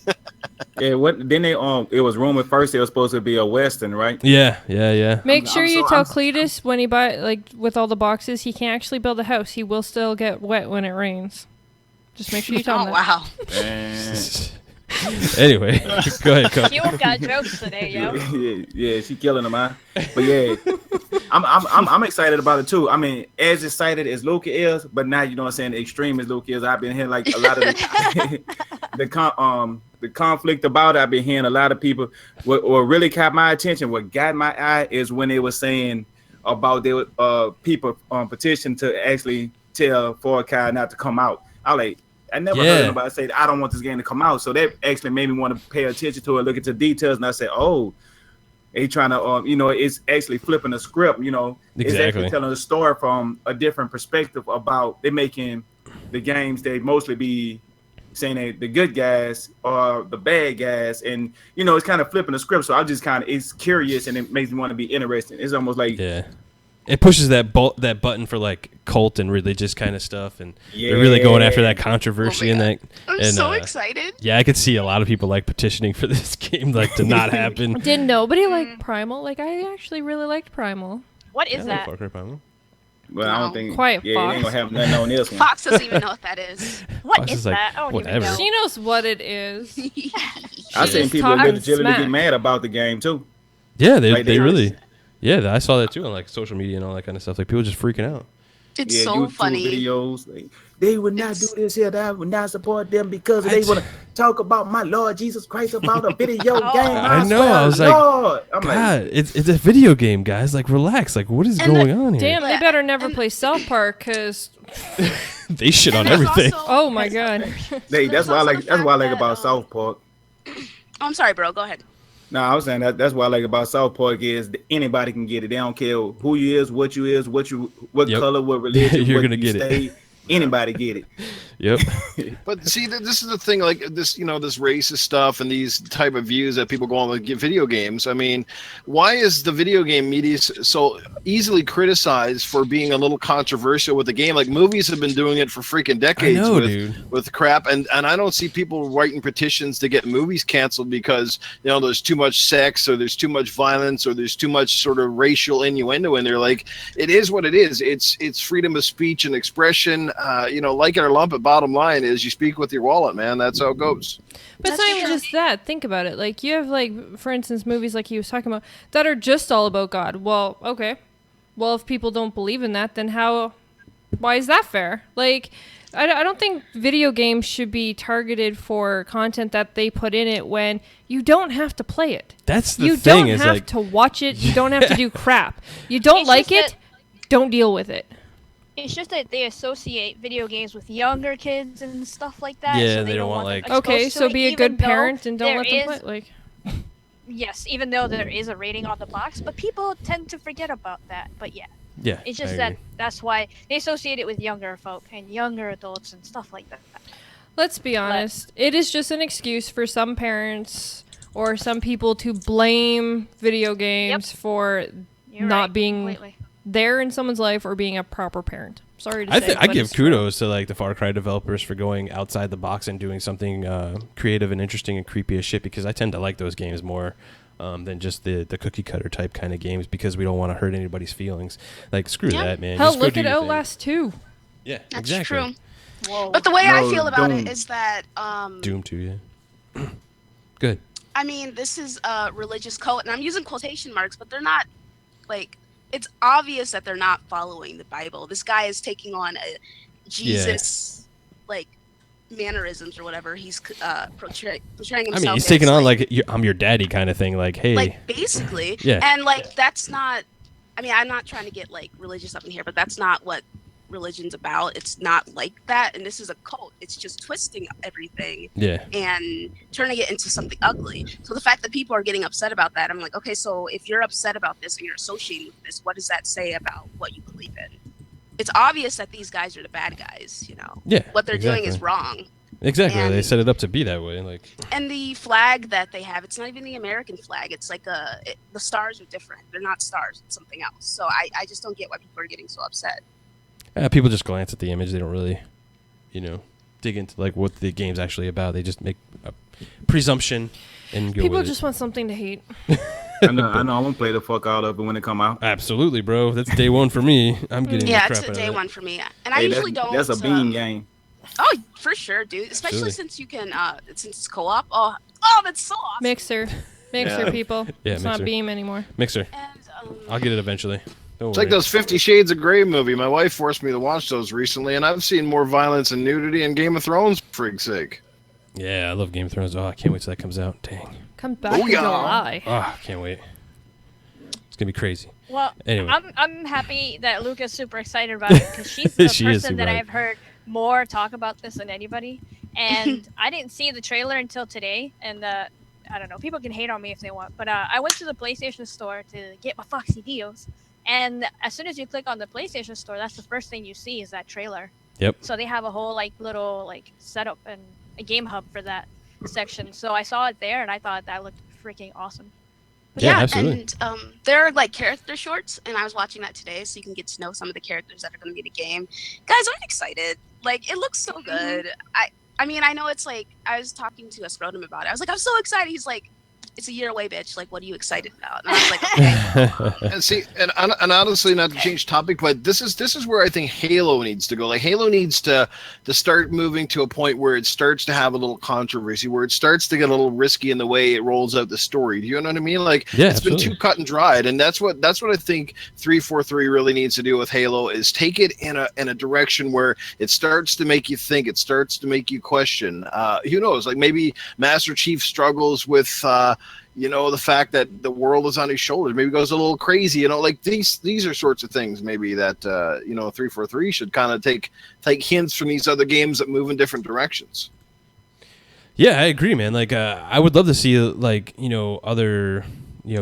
Yeah, then they it was rumored first it was supposed to be a Western, right? Yeah. Make sure you tell Cletus when he buy, like, with all the boxes, he can't actually build a house. He will still get wet when it rains. Just make sure you tell him that. Wow. Anyway, go ahead, Coach. You got jokes today, yo. Yeah, she killing them, man. But yeah, I'm excited about it too. I mean, as excited as Luca is, but now you know what I'm saying, extreme as Luca is. I've been hearing like a lot of the conflict about it. I've been hearing a lot of people. What really caught my attention, what got my eye, is when they were saying about their people petition to actually tell Far Cry not to come out. I never heard anybody say, I don't want this game to come out. So that actually made me want to pay attention to it, look into details, and I said, oh, they trying to, it's actually flipping the script, It's actually telling a story from a different perspective about they making the games, they mostly be saying the good guys or the bad guys, and, it's kind of flipping the script. So I just it's curious, and it makes me want to be interested. It's almost like... Yeah. It pushes that button for like cult and religious kind of stuff, and they're really going after that controversy and that. I'm so excited. Yeah, I could see a lot of people like petitioning for this game like to not happen. Did nobody like Primal? Like, I actually really liked Primal. What is that? Far Cry Primal. Well, I don't think. Quiet yeah, Fox. ain't gonna have nothing on this one. Fox doesn't even know what that is. What Fox is is like, that? I don't whatever. even know. She knows what it is. I seen just people talking legitimately smack. get mad about the game too. Yeah, they Like, they really. Yeah, I saw that too on like social media and all that kind of stuff. Like people just freaking out. It's so YouTube funny. videos. Like, they would not do this here. That I would not support them because they want to talk about my Lord Jesus Christ about a video game. I know. swear, I was like, Lord. I'm God, it's a video game, guys. Like, relax. Like, what is going on here? Damn, they better never play South Park, because They shit on And there's everything. also- oh my god. that's why I like. That's what I like about South Park. Oh, I'm sorry, bro. Go ahead. No, I was saying that's what I like about South Park is that anybody can get it. They don't care who you is, what Yep. color, what religion, You're what gonna you get it. stay. Anybody get it. Yep. But see, this is the thing, like this, this racist stuff and these type of views that people go on with video games. I mean, why is the video game media so easily criticized for being a little controversial with the game? Like movies have been doing it for freaking decades with crap, and I don't see people writing petitions to get movies canceled because there's too much sex or there's too much violence or there's too much sort of racial innuendo in there. Like it is what it is. It's freedom of speech and expression. Like it or lump it, bottom line is you speak with your wallet, man. That's how it goes. But it's not even just that. Think about it. Like, you have, like, for instance, movies like he was talking about that are just all about God. Well, okay. Well, if people don't believe in that, then why is that fair? Like, I don't think video games should be targeted for content that they put in it when you don't have to play it. That's the you thing. You don't have to watch it. You don't have to do crap. You don't like it, don't deal with it. It's just that they associate video games with younger kids and stuff like that. Yeah, so they don't want, them like... exposed Okay, to so it, be a even good parent and don't there let them is- play. Like, Yes, even though there is a rating on the box, but people tend to forget about that. But yeah, Yeah. it's just that's why they associate it with younger folk and younger adults and stuff like that. let's be honest. It is just an excuse for some parents or some people to blame video games for You're not right, being completely. there in someone's life or being a proper parent. Sorry to say. I give kudos to like the Far Cry developers for going outside the box and doing something creative and interesting and creepy as shit, because I tend to like those games more than just the cookie cutter type kind of games, because we don't want to hurt anybody's feelings. Like, screw that, man. Hell, Just go look do at your Outlast 2. Yeah, That's exactly. true. Whoa. But the way I No, feel about Doom. it is that Doom 2, yeah. Good. I mean, this is a religious cult, and I'm using quotation marks, but they're not, like, it's obvious that they're not following the Bible. This guy is taking on a Jesus, like, mannerisms or whatever. He's portraying himself. I mean, he's as, taking on like I'm your daddy kind of thing. Like, hey, like, basically. Yeah. And like, that's not. I mean, I'm not trying to get like religious up in here, but that's not what religion's about. It's not like that, and this is a cult. It's just twisting everything. Yeah. And turning it into something ugly. So the fact that people are getting upset about that, I'm like, okay, so if you're upset about this and you're associating with this, what does that say about what you believe in? It's obvious that these guys are the bad guys, you know. Yeah. What they're doing is exactly. wrong. Exactly. They And- set it up to be that way. Like, And the flag that they have, it's not even the American flag. It's like the stars are different. They're not stars. It's something else. So I just don't get why people are getting so upset. people just glance at the image. They don't really, dig into like what the game's actually about. They just make a presumption and go People with just want something to hate. I know. I'm gonna play the fuck out of it when it come out. it. Absolutely, bro. That's day one for me. I'm getting Yeah, the crap it's a out day of it. one for me. And I usually don't. That's a beam game. Oh, for sure, dude. Especially Absolutely. since you can, since it's co-op. Oh, that's so awesome. Mixer, Yeah. people. Yeah, It's not Mixer. Beam anymore. Mixer. And, I'll get it eventually. Don't It's worry. like those 50 Shades of Grey movie. My wife forced me to watch those recently, and I've seen more violence and nudity in Game of Thrones, for frig's sake. Yeah, I love Game of Thrones. Oh, I can't wait till that comes out. Dang. Comes back in yeah. July. Oh, I can't wait. It's gonna be crazy. Well, Anyway. I'm happy that Luke is super excited about it because she's the She is person that super I've heard more talk about this than anybody. And I didn't see the trailer until today, and I don't know. People can hate on me if they want, but I went to the PlayStation Store to get my Foxy deals, and as soon as you click on the PlayStation Store, that's the first thing you see is that trailer. Yep. So they have a whole little setup and a game hub for that section. So I saw it there, and I thought that looked freaking awesome. Yeah, absolutely. And there are like character shorts, and I was watching that today, so you can get to know some of the characters that are going to be in the game. Guys, I'm excited. Like, it looks so good. I mean, I know it's like, I was talking to Frodo about it. I was like, I'm so excited. He's like, it's a year away, bitch. Like, what are you excited about? And I was like, okay. And see, and honestly, not to change topic, but this is where I think Halo needs to go. Like, Halo needs to start moving to a point where it starts to have a little controversy, where it starts to get a little risky in the way it rolls out the story. Do you know what I mean? Like, Yeah, it's been absolutely. too cut and dried, and that's what I think 343 really needs to do with Halo is take it in a direction where it starts to make you think, it starts to make you question. Who knows? Like, maybe Master Chief struggles with the fact that the world is on his shoulders. Maybe goes a little crazy. Like these are sorts of things maybe that 343 should kind of take hints from these other games that move in different directions. Yeah, I agree, man. Like, I would love to see other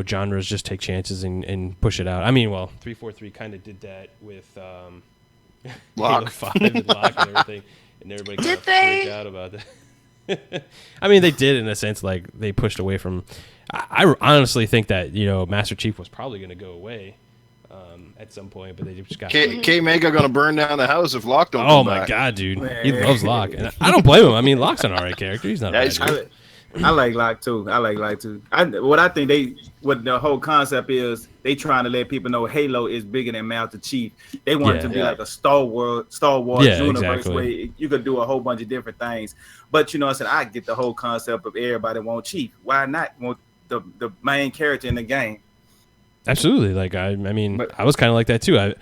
genres just take chances and push it out. I mean, well, 343 kind of did that with Lock. Halo 5 and Lock and everything, and everybody kind Did of they? freaked out about that. I mean, they did in a sense. Like, they pushed away from. I honestly think that Master Chief was probably going to go away at some point, but they just got. K Mega gonna burn down the house if Locke don't Oh come my back. god, dude! He loves Locke, and I don't blame him. I mean, Locke's an alright character. He's not. Yeah, a he's bad cool. guy. I like Locke too. What I think what the whole concept is, they trying to let people know Halo is bigger than Master Chief. They want it to be like a Star Wars Yeah, universe exactly. where you could do a whole bunch of different things. But I said I get the whole concept of everybody want Chief. Why not want the main character in the game? Absolutely. Like, I mean, But- I was kind of like that too.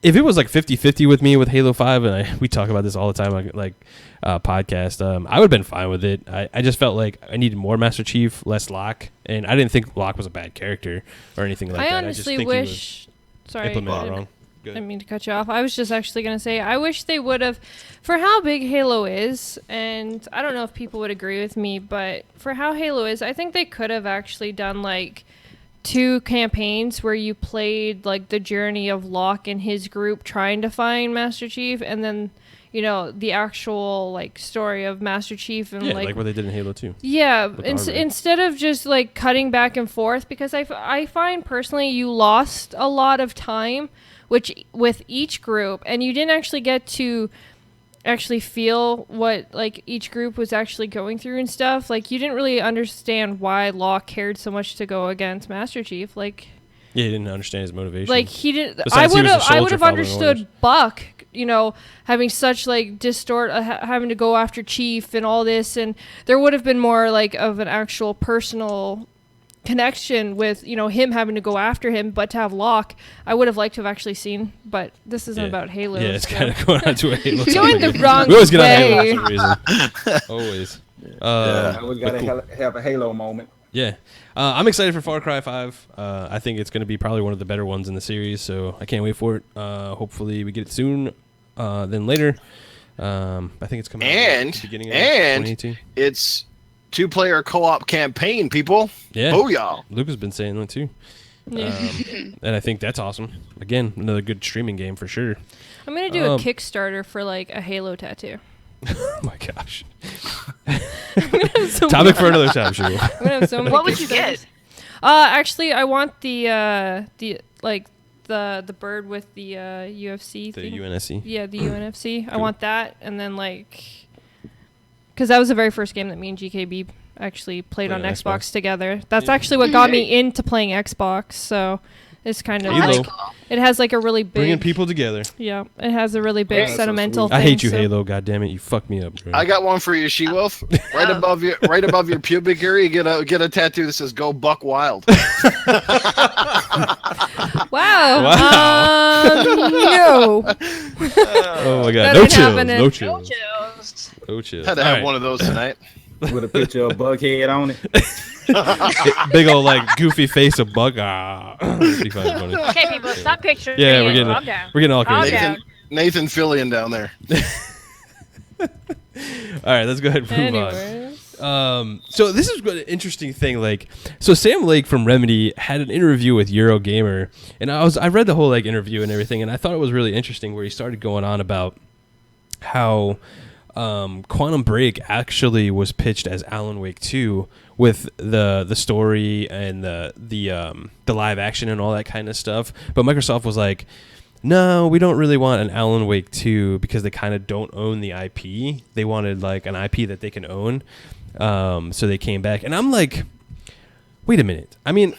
If it was like 50-50 with me with Halo 5, and we talk about this all the time, like podcast, I would have been fine with it. I just felt like I needed more Master Chief, less Locke, and I didn't think Locke was a bad character or anything like I that. honestly I just think wish. he Sorry, was implemented I wrong. didn't mean to cut you off. I was just actually going to say, I wish they would have, for how big Halo is, and I don't know if people would agree with me, but for how Halo is, I think they could have actually done like 2 campaigns where you played like the journey of Locke and his group trying to find Master Chief, and then the actual like story of Master Chief and like what they did in Halo 2. Yeah, instead of just like cutting back and forth, because I find personally you lost a lot of time with each group, and you didn't actually get to actually feel what like each group was actually going through and stuff. Like you didn't really understand why Law cared so much to go against Master Chief. Like yeah, he didn't understand his motivation. Like he didn't. Besides, I would have understood orders. Buck, having such like having to go after Chief and all this, and there would have been more like of an actual personal connection with him having to go after him. But to have Locke, I would have liked to have actually seen. But this isn't about Halo. Yeah, it's kind of going on to a Halo. Going the wrong we always get way. on Halo for some reason. Always. We gotta have a Halo moment. Yeah. I'm excited for Far Cry 5. I think it's going to be probably one of the better ones in the series, so I can't wait for it. Hopefully we get it soon than later. I think it's coming out at the beginning of 2018. It's 2-player co-op campaign, people. Yeah. Booyah. Luke has been saying that too. Yeah. And I think that's awesome. Again, another good streaming game for sure. I'm gonna do a Kickstarter for like a Halo tattoo. Oh my gosh. So Topic for another time, sure. I'm gonna have so many What would you get? Actually, I want the bird with the UFC The thing. UNSC. Yeah, the UNFC. I Cool. want that, and then because that was the very first game that me and GKB actually played on Xbox together. That's actually what got me into playing Xbox. So it's kind of Halo. like it has like a really big Bringing people together. Yeah, it has a really big Yeah, sentimental. so I thing, hate you, so. Halo. God damn it, you fucked me up, bro. I got one for you, SheWulf. Right above your pubic area, get a tattoo that says "Go Buck Wild." Wow. No. Oh my god, That no ain't chills, happening. no chills, no chills. Had to have one of those tonight. With a picture of Bughead on it. Big old like goofy face of bug. It'd be kinda funny. Okay, people, stop picturing. Yeah, it. we're Calm down. getting all Calm crazy. down. Nathan Fillion down there. All right, let's go ahead and move on. Anyways. So this is an interesting thing. So Sam Lake from Remedy had an interview with Eurogamer, and I read the whole interview and everything, and I thought it was really interesting where he started going on about how Quantum Break actually was pitched as Alan Wake 2 with the story and the live action and all that kind of stuff, but Microsoft was like, no, we don't really want an Alan Wake 2 because they kind of don't own the IP. They wanted an IP that they can own. So they came back, and I'm like, wait a minute. I mean,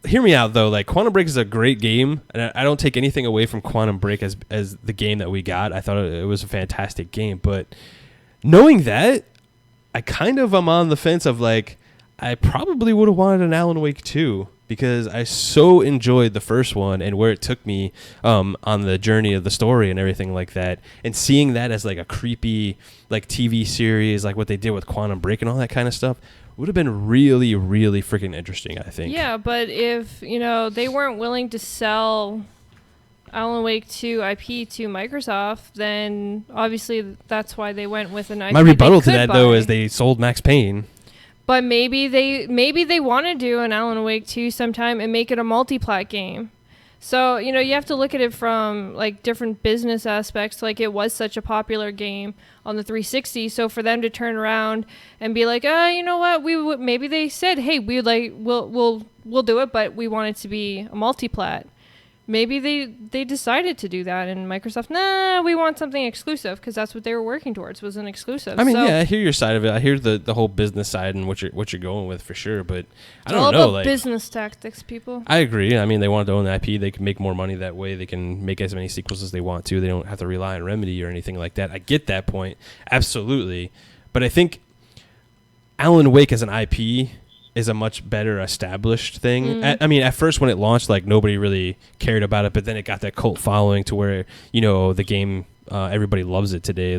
hear me out though. Quantum Break is a great game, and I don't take anything away from Quantum Break as the game that we got. I thought it was a fantastic game, but knowing that, I kind of am on the fence of I probably would have wanted an Alan Wake 2 because I so enjoyed the first one and where it took me on the journey of the story and everything like that, and seeing that as a creepy TV series like what they did with Quantum Break and all that kind of stuff would have been really, really freaking interesting, I think. Yeah, but if they weren't willing to sell Alan Wake 2 IP to Microsoft, then obviously that's why they went with an IP. My rebuttal to that buy. though is they sold Max Payne. But maybe they want to do an Alan Wake 2 sometime and make it a multi-plat game. So, you have to look at it from different business aspects. It was such a popular game on the 360. So for them to turn around and be like, you know what? Maybe they said, hey, we'll do it, but we want it to be a multi-plat. Maybe they decided to do that, and Microsoft, we want something exclusive because that's what they were working towards, was an exclusive. I mean, yeah, I hear your side of it. I hear the whole business side and what you're going with for sure, but I don't all know. about business tactics, people. I agree. I mean, they wanted to own the IP. They can make more money that way. They can make as many sequels as they want to. They don't have to rely on Remedy or anything like that. I get that point, absolutely, but I think Alan Wake as an IP is a much better established thing. I mean, at first when it launched, nobody really cared about it, but then it got that cult following to where, the game, everybody loves it today.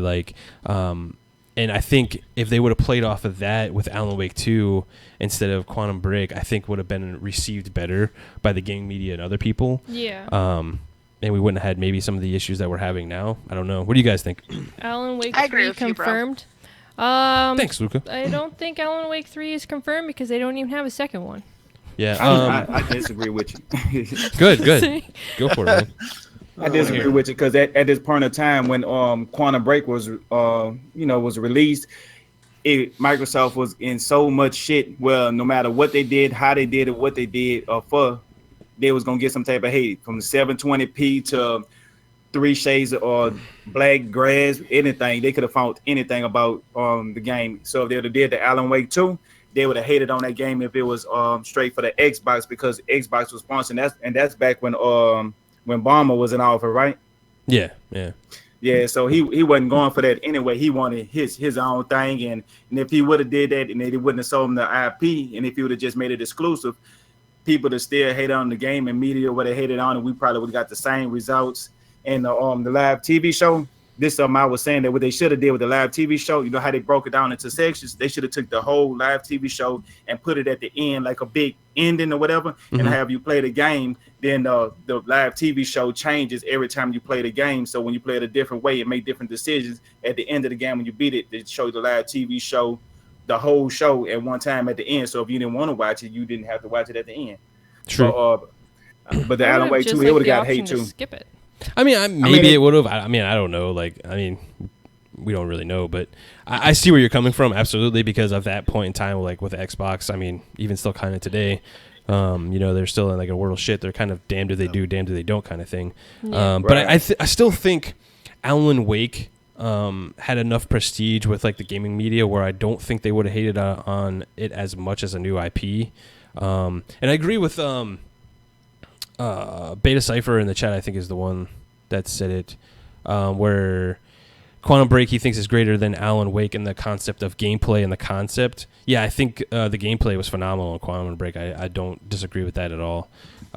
And I think if they would have played off of that with Alan Wake 2 instead of Quantum Break, I think would have been received better by the gaming media and other people. Yeah. And we wouldn't have had maybe some of the issues that we're having now. I don't know. What do you guys think? Alan Wake I agree 3 with you, bro. confirmed. Thanks, Luca. I don't think Alan Wake 3 is confirmed because they don't even have a second one. Yeah. I disagree with you. Good. Go for it, man. I disagree with you because at this point of time when Quantum Break was was released, Microsoft was in so much shit. Well, no matter what they did, how they did it, what they did, they was gonna get some type of hate from 720p to 3 shades or black grass, anything. They could have found anything about the game. So if they would have did the Alan Wake 2, they would have hated on that game if it was straight for the Xbox because Xbox was sponsoring. That's back when Bomber was in offer, right? Yeah. Yeah, so he wasn't going for that anyway. He wanted his own thing, and if he would have did that, and they wouldn't have sold him the IP, and if he would have just made it exclusive, people that still hate on the game and media would have hated on it. We probably would have got the same results. And the live TV show, this is something I was saying that what they should have did with the live TV show, you know how they broke it down into sections? They should have took the whole live TV show and put it at the end, like a big ending or whatever, and have you play the game. Then the live TV show changes every time you play the game. So when you play it a different way, it make different decisions. At the end of the game, when you beat it, they show you the live TV show, the whole show at one time at the end. So if you didn't want to watch it, you didn't have to watch it at the end. True. So, but the Alan Wake 2, it would have got hate too. Skip it. I mean, it would have. I don't know. We don't really know, but I see where you're coming from. Absolutely, because of that point in time, like with Xbox. I mean, even still kind of today, they're still in like a world of shit. They're kind of damned if they do, damned if they don't kind of thing. Yeah. But I still think Alan Wake had enough prestige with like the gaming media where I don't think they would have hated on it as much as a new IP. And I agree with Beta Cypher in the chat, I think, is the one that said it, where Quantum Break he thinks is greater than Alan Wake in the concept of gameplay and the concept. Yeah, I think the gameplay was phenomenal in Quantum Break. I don't disagree with that at all.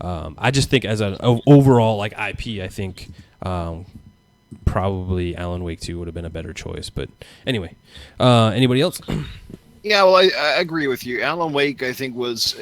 I just think as an overall like IP, I think probably Alan Wake 2 would have been a better choice. But anyway, anybody else? Yeah, well, I agree with you. Alan Wake, I think, was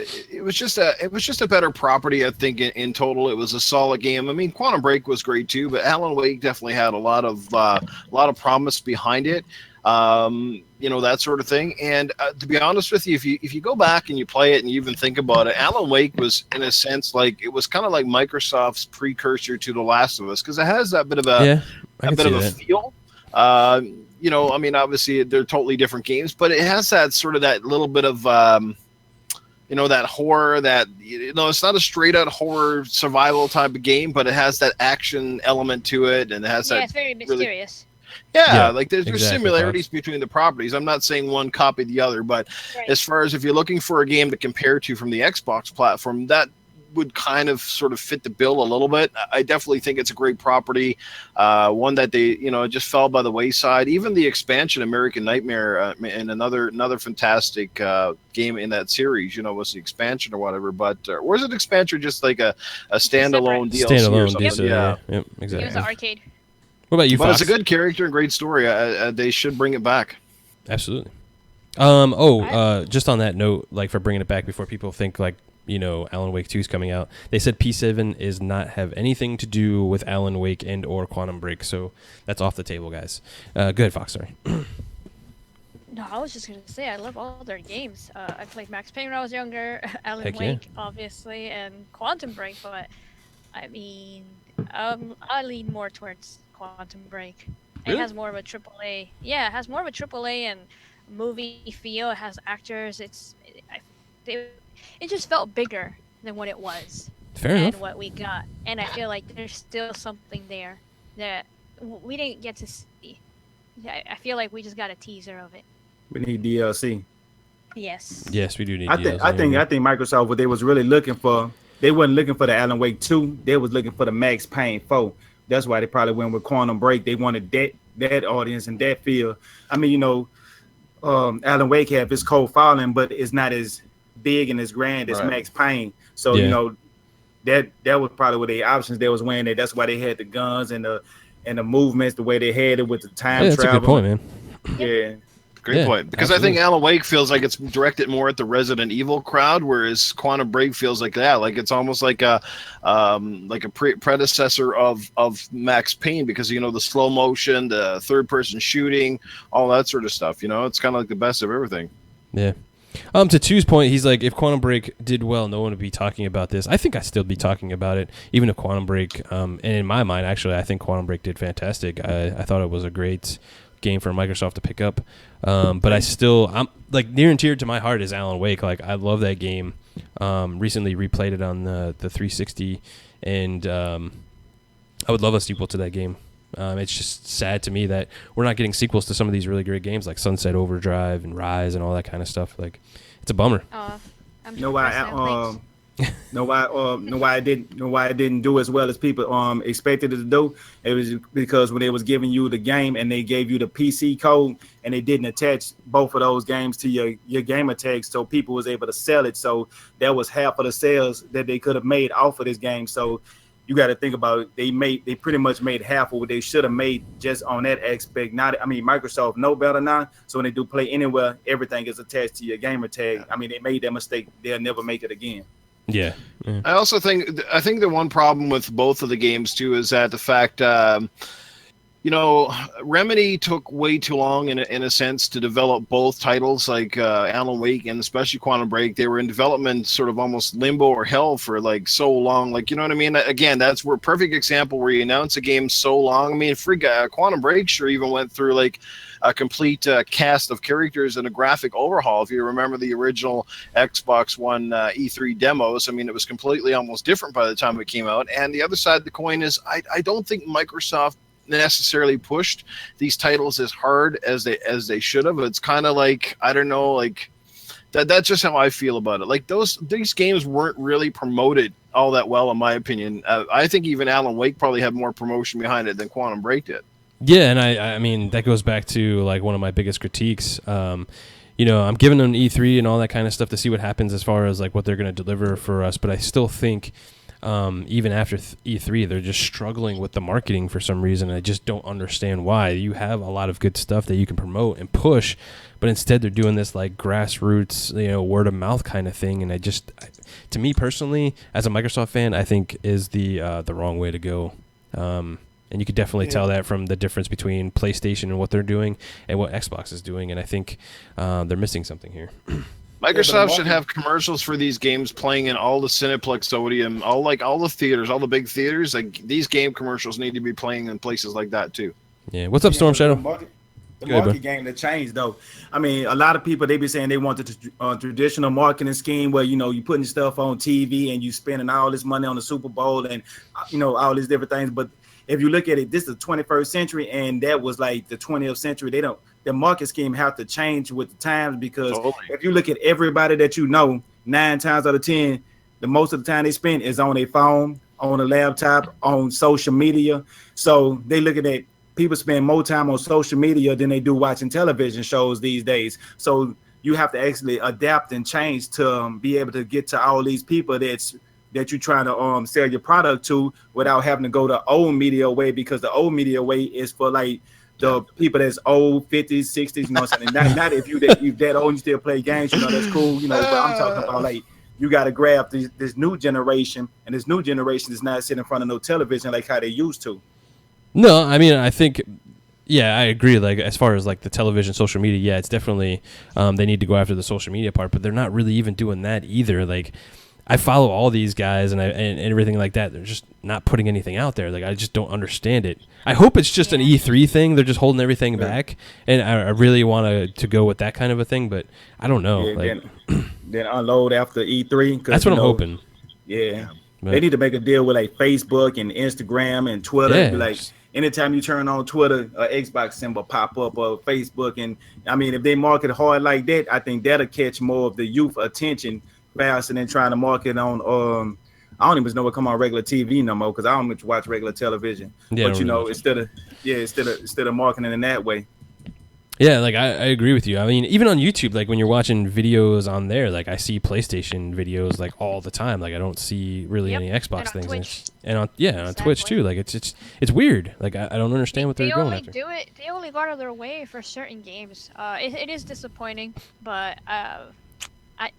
just a better property. I think in total, it was a solid game. I mean, Quantum Break was great too, but Alan Wake definitely had a lot of promise behind it. That sort of thing. And to be honest with you, if you go back and you play it and you even think about it, Alan Wake was in a sense like it was kind of like Microsoft's precursor to The Last of Us because it has that bit of a feel. I mean, obviously they're totally different games, but it has that sort of that little bit of, that horror that, it's not a straight out horror survival type of game, but it has that action element to it. And it has that. It's very mysterious. Like there's exactly, similarities between the properties. I'm not saying one copied the other, but as far as if you're looking for a game to compare to from the Xbox platform, that would kind of sort of fit the bill a little bit. I definitely think it's a great property, one that they just fell by the wayside. Even the expansion American Nightmare and another fantastic game in that series was the expansion or whatever, but was it expansion just like a standalone DLC or something? Yep, exactly. It was an arcade. What about you, Fox? But it's a good character and great story. They should bring it back. Absolutely. Just on that note, like for bringing it back before people think like Alan Wake 2 is coming out. They said P7 is not have anything to do with Alan Wake and or Quantum Break, so that's off the table, guys. Go ahead, Fox. Sorry. No, I was just gonna say I love all their games. I played Max Payne when I was younger, Alan Wake, obviously, and Quantum Break. But I mean, I lean more towards Quantum Break. Really? It has more of a AAA. Yeah, it has more of a AAA and movie feel. It has actors. It just felt bigger than what it was. Fair enough. And what we got. And I feel like there's still something there that we didn't get to see. I feel like we just got a teaser of it. We need DLC. Yes. Yes, we do need DLC. DLC. I think Microsoft, what they was really looking for, they wasn't looking for the Alan Wake 2. They was looking for the Max Payne 4. That's why they probably went with Quantum Break. They wanted that audience and that feel. I mean, Alan Wake have his cold following, but it's not as big and as grand as Max Payne. So that was probably what their options they was weighing. That's why they had the guns and the movements, the way they had it with the time that's travel. A good point, man. Yeah. Great point. Because absolutely. I think Alan Wake feels like it's directed more at the Resident Evil crowd, whereas Quantum Break feels like that. Like it's almost like a predecessor of Max Payne because the slow motion, the third person shooting, all that sort of stuff. It's kind of like the best of everything. Yeah. To Tu's point, he's like, if Quantum Break did well, no one would be talking about this. I think I'd still be talking about it, even if Quantum Break, and in my mind, actually, I think Quantum Break did fantastic. I thought it was a great game for Microsoft to pick up. But I'm like, near and dear to my heart is Alan Wake. Like, I love that game. Recently replayed it on the 360, and I would love a sequel to that game. It's just sad to me that we're not getting sequels to some of these really great games like Sunset Overdrive and Rise and all that kind of stuff. Like, it's a bummer. Know why it didn't do as well as people expected it to do? It was because when they was giving you the game and they gave you the PC code and they didn't attach both of those games to your gamer tag, so people was able to sell it. So that was half of the sales that they could have made off of this game. So you got to think about it. They pretty much made half of what they should have made just on that aspect. Microsoft know better now. So when they do Play Anywhere, everything is attached to your gamer tag. I mean, they made that mistake. They'll never make it again. Yeah. I also think the one problem with both of the games too is that the fact Remedy took way too long in a sense to develop both titles, like Alan Wake and especially Quantum Break. They were in development sort of almost limbo or hell for like so long. Like, you know what I mean? Again, that's a perfect example where you announce a game so long. I mean, Quantum Break sure even went through like a complete cast of characters and a graphic overhaul. If you remember the original Xbox One E3 demos, I mean, it was completely almost different by the time it came out. And the other side of the coin is I don't think Microsoft necessarily pushed these titles as hard as they should have. It's kind of like, I don't know, like that's just how I feel about it. Like these games weren't really promoted all that well, in my opinion. I think even Alan Wake probably had more promotion behind it than Quantum Break did. Yeah, and I mean, that goes back to like one of my biggest critiques. I'm giving them E3 and all that kind of stuff to see what happens as far as like what they're going to deliver for us, but I still think even after E3, they're just struggling with the marketing for some reason. I just don't understand why. You have a lot of good stuff that you can promote and push, but instead they're doing this like grassroots, word of mouth kind of thing. And to me personally, as a Microsoft fan, I think is the wrong way to go. And you could definitely tell that from the difference between PlayStation and what they're doing and what Xbox is doing. And I think they're missing something here. Microsoft should have commercials for these games playing in all the Cineplex Odeum, all the theaters, all the big theaters. Like, these game commercials need to be playing in places like that too. Yeah. What's up, Storm Shadow? The market game that changed, though. I mean, a lot of people, they be saying they want the traditional marketing scheme where, you putting stuff on TV and you spending all this money on the Super Bowl and, all these different things. But if you look at it, this is the 21st century, and that was like the 20th century. The market scheme have to change with the times, because if you look at everybody that 9 times out of 10, the most of the time they spend is on their phone, on a laptop, on social media. So they look at people spend more time on social media than they do watching television shows these days. So you have to actually adapt and change to be able to get to all these people that you're trying to sell your product to without having to go the old media way, because the old media way is for like the people that's old, 50s, 60s, something. Not if you that old and you still play games, that's cool, but I'm talking about like you got to grab this new generation, and this new generation is not sitting in front of no television like how they used to. No, I mean, I think, yeah, I agree. Like, as far as like the television, social media, yeah, it's definitely they need to go after the social media part, but they're not really even doing that either. Like, I follow all these guys and everything like that. They're just not putting anything out there. Like, I just don't understand it. I hope it's just an E3 thing. They're just holding everything back, and I really want to go with that kind of a thing, but I don't know. Yeah, then unload after E3. That's what I'm hoping. Yeah. But they need to make a deal with like Facebook and Instagram and Twitter. Yeah. Like, anytime you turn on Twitter, Xbox symbol pop up, or Facebook, and I mean, if they market hard like that, I think that'll catch more of the youth attention faster than trying to market on. I don't even know what come on regular TV no more, because I don't much watch regular television. Yeah, but instead of marketing in that way. Yeah, like I agree with you. I mean, even on YouTube, like when you're watching videos on there, like I see PlayStation videos like all the time. Like I don't see really any Xbox things. And on Twitch too. Like it's weird. Like I don't understand what they're going after. They only go out of their way for certain games. It is disappointing, but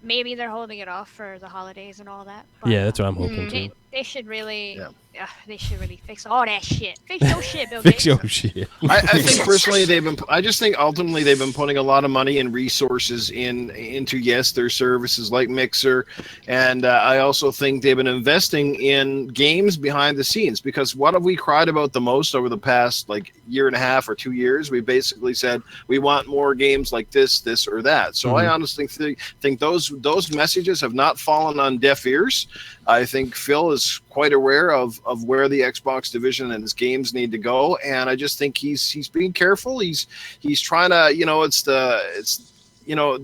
maybe they're holding it off for the holidays and all that. But, yeah, that's what I'm hoping too. They should really, Yeah. they should really fix all that shit. Fix your shit, Bill Fix Gates. your shit. I think personally I just think ultimately they've been putting a lot of money and resources into their services like Mixer, and I also think they've been investing in games behind the scenes, because what have we cried about the most over the past like year and a half or 2 years? We basically said we want more games like this or that. So I honestly think those messages have not fallen on deaf ears. I think Phil is quite aware of where the Xbox division and his games need to go, and I just think he's being careful. He's trying to,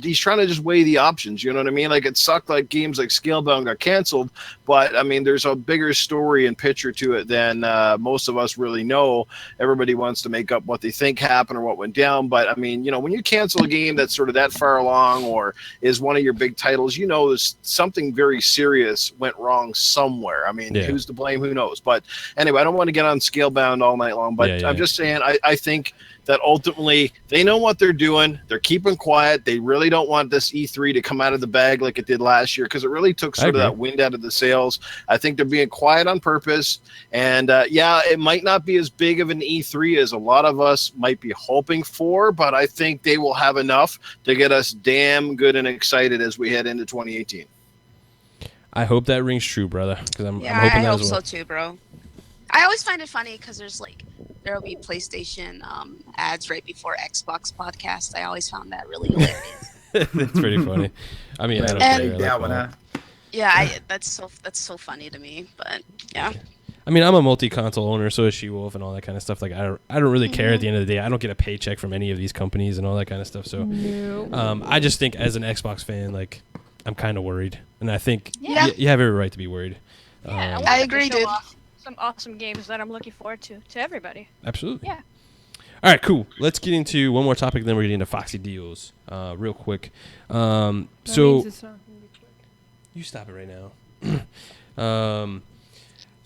he's trying to just weigh the options. You know what I mean? Like, it sucked like games like Scalebound got canceled, but I mean, there's a bigger story and picture to it than most of us really know. Everybody wants to make up what they think happened or what went down, but I mean, when you cancel a game that's sort of that far along or is one of your big titles, there's something very serious went wrong somewhere. I mean, who's to blame? Who knows? But anyway, I don't want to get on Scalebound all night long, but I'm just saying, I think that ultimately they know what they're doing. They're keeping quiet. They really don't want this E3 to come out of the bag like it did last year, because it really took sort of that wind out of the sails. I think they're being quiet on purpose. And it might not be as big of an E3 as a lot of us might be hoping for, but I think they will have enough to get us damn good and excited as we head into 2018. I hope that rings true, brother, because I'm hoping I that hope as well. so too, bro. I always find it funny because there'll be PlayStation ads right before Xbox podcast. I always found that really hilarious. That's pretty funny. I mean, I don't And- care. I that like one, all. huh? Yeah, that's so funny to me. But yeah, I mean, I'm a multi-console owner, so is SheWulf and all that kind of stuff. Like, I don't really care at the end of the day. I don't get a paycheck from any of these companies and all that kind of stuff. So, I just think as an Xbox fan, like, I'm kind of worried, and I think Yeah. you have every right to be worried. Yeah, I agree, to show dude. off some awesome games that I'm looking forward to everybody. Absolutely. Yeah. All right, cool. Let's get into one more topic, then we're getting into Foxy Deals real quick. So you stop it right now.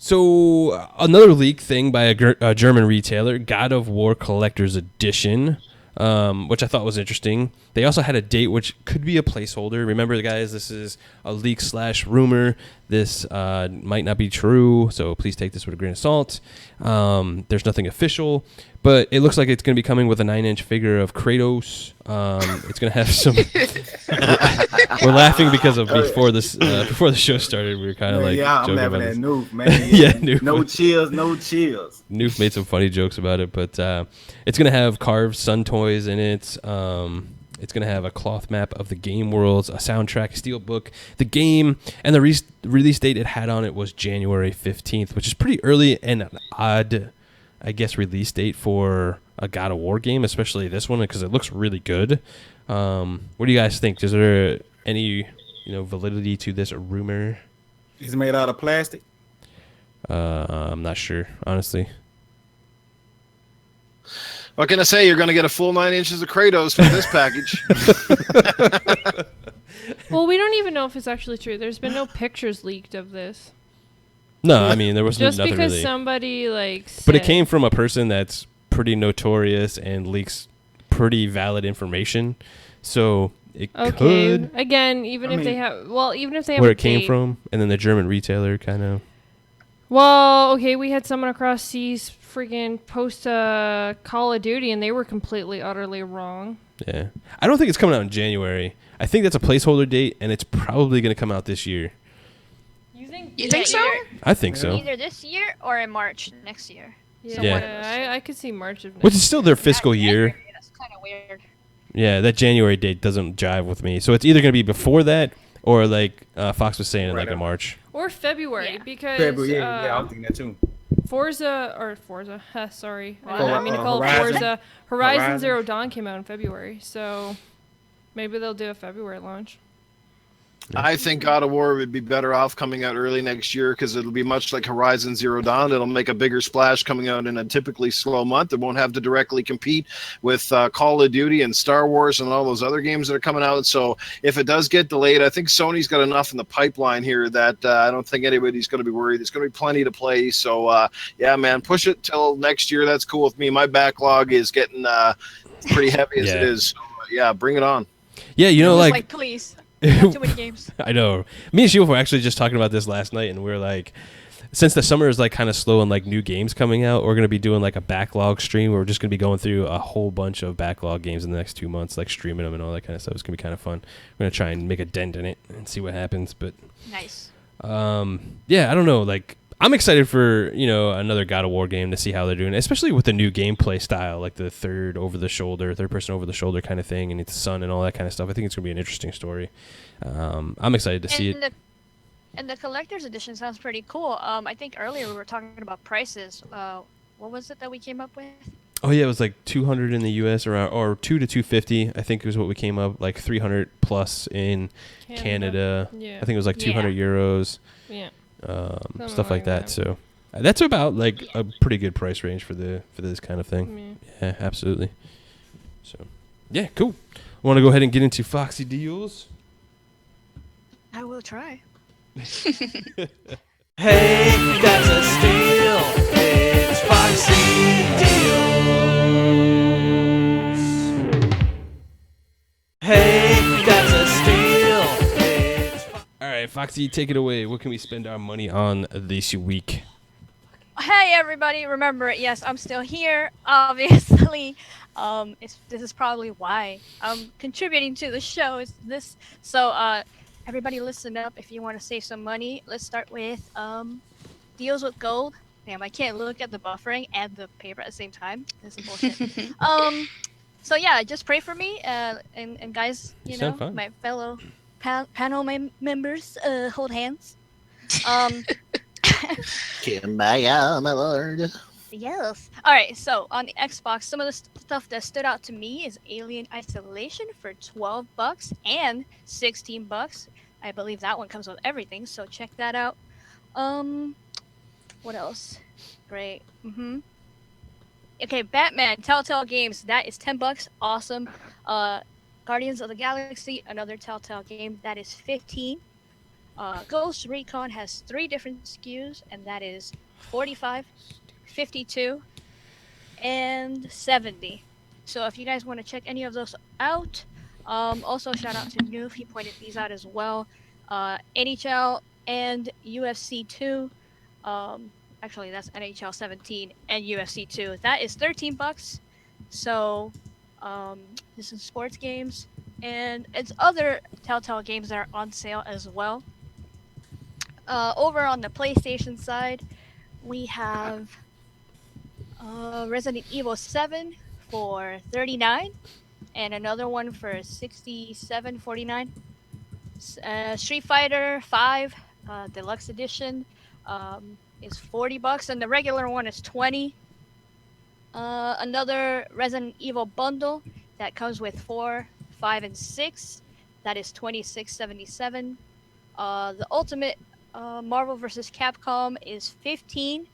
So another leak thing by a German retailer, God of War Collector's Edition, which I thought was interesting. They also had a date, which could be a placeholder. Remember, guys, this is a leak / rumor. This might not be true, so please take this with a grain of salt. There's nothing official, but it looks like it's going to be coming with a 9-inch figure of Kratos. It's going to have some... We're laughing because of before the show started, we were kind of like I'm joking laughing about at this. Newf, man. Yeah, Newf. No chills, no chills. Newf made some funny jokes about it, but it's going to have carved sun toys in it. It's going to have a cloth map of the game worlds, a soundtrack, steelbook, the game, and the release date it had on it was January 15th, which is pretty early and an odd, I guess, release date for a God of War game, especially this one, because it looks really good. What do you guys think? Is there any validity to this rumor? It's made out of plastic. I'm not sure, honestly. What can I say? You're going to get a full 9 inches of Kratos for this package. Well, we don't even know if it's actually true. There's been no pictures leaked of this. No, I mean, there was Just nothing because really. somebody But it said- came from a person that's pretty notorious and leaks pretty valid information. So it could Again, even if they have where a it came date. from, and then the German retailer kind of. Well, okay, we had someone across seas freaking post Call of Duty, and they were completely, utterly wrong. Yeah, I don't think it's coming out in January. I think that's a placeholder date, and it's probably going to come out this year. You think so? I think so. Either this year or in March next year. Yeah, Yeah. I could see March of next Which is still their fiscal year. That's kind of weird. Yeah, that January date doesn't jive with me. So it's either going to be before that, or like Fox was saying, in like a March. Or February, Yeah. because February, yeah, I'm thinking that too. Forza, sorry. I What? don't mean to call it Horizon? Forza. Horizon Horizon? Zero Dawn came out in February, so maybe they'll do a February launch. I think God of War would be better off coming out early next year, because it'll be much like Horizon Zero Dawn. It'll make a bigger splash coming out in a typically slow month. It won't have to directly compete with Call of Duty and Star Wars and all those other games that are coming out. So if it does get delayed, I think Sony's got enough in the pipeline here that I don't think anybody's going to be worried. There's going to be plenty to play. So, yeah, man, push it till next year. That's cool with me. My backlog is getting pretty heavy as it is. So, yeah, bring it on. Yeah, Like, please. Not too many games. I know. Me and SheWulf were actually just talking about this last night, and we were like, since the summer is like kind of slow and like new games coming out, we're gonna be doing like a backlog stream where we're just gonna be going through a whole bunch of backlog games in the next 2 months, like streaming them and all that kind of stuff. It's gonna be kind of fun. We're gonna try and make a dent in it and see what happens. But Nice. yeah, I don't know. Like, I'm excited for another God of War game to see how they're doing, especially with the new gameplay style, like the third person over the shoulder kind of thing, and its son and all that kind of stuff. I think it's gonna be an interesting story. I'm excited to see it. And the collector's edition sounds pretty cool. I think earlier we were talking about prices. What was it that we came up with? Oh yeah, it was like 200 in the US or 2 to 250. I think was what we came up, like 300 plus in Canada. Yeah. I think it was like 200 euros. Yeah. Stuff like that. So that's about like a pretty good price range for this kind of thing. Yeah, absolutely. So yeah, cool. Want to go ahead and get into Foxy Deals? I will try. Hey, that's a steal. It's Foxy Deals. Hey, that's a steal. All right, Foxy, take it away. What can we spend our money on this week? Hey everybody! Remember, yes, I'm still here. Obviously, this is probably why I'm contributing to the show. Everybody listen up if you want to save some money. Let's start with deals with gold. Damn, I can't look at the buffering and the paper at the same time. This is bullshit. So yeah, just pray for me, and guys, my fellow panel members, hold hands. Kumbaya, my lord. Yes. All right. So on the Xbox, some of the stuff that stood out to me is Alien Isolation for $12 and $16. I believe that one comes with everything, so check that out. What else? Great. Okay, Batman, Telltale Games. That is $10. Awesome. Guardians of the Galaxy, another Telltale game. That is $15. Ghost Recon has 3 different SKUs, and that is $45, $52, and $70. So if you guys want to check any of those out, also shout out to Newf. He pointed these out as well. NHL and UFC 2. Actually, that's NHL 17 and UFC 2. That is $13. So this is sports games, and it's other Telltale games that are on sale as well. Over on the PlayStation side, we have Resident Evil 7 for $39, and another one for $67.49. Street Fighter 5 Deluxe Edition is $40, and the regular one is $20. Another Resident Evil bundle that comes with 4, 5, and 6. That is $26.77. The Ultimate Marvel vs. Capcom is $15.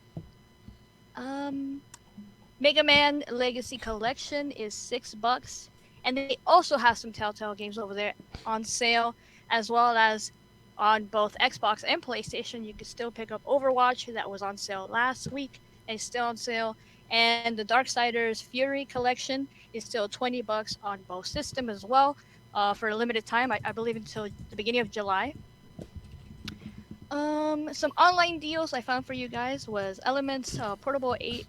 Mega Man Legacy Collection is $6, and they also have some Telltale games over there on sale, as well as on both Xbox and PlayStation. You can still pick up Overwatch, that was on sale last week and is still on sale, and the Darksiders Fury Collection is still $20 on both systems as well, for a limited time, I believe until the beginning of July. Some online deals I found for you guys was Elements Portable 8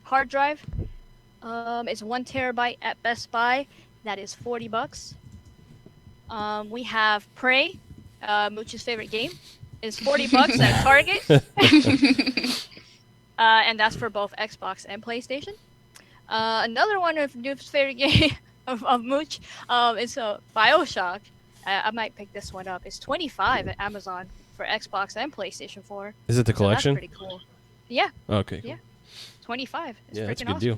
hard drive. It's 1 terabyte at Best Buy. That is $40. We have Prey, Mooch's favorite game. It's $40 at Target. And that's for both Xbox and PlayStation. Another one of Noob's favorite game of Mooch is BioShock. I might pick this one up. It's $25 at Amazon for Xbox and PlayStation 4. Is it the collection? So that's pretty cool. Yeah. Okay. Yeah. $25. It's yeah, that's a freaking good awesome. deal.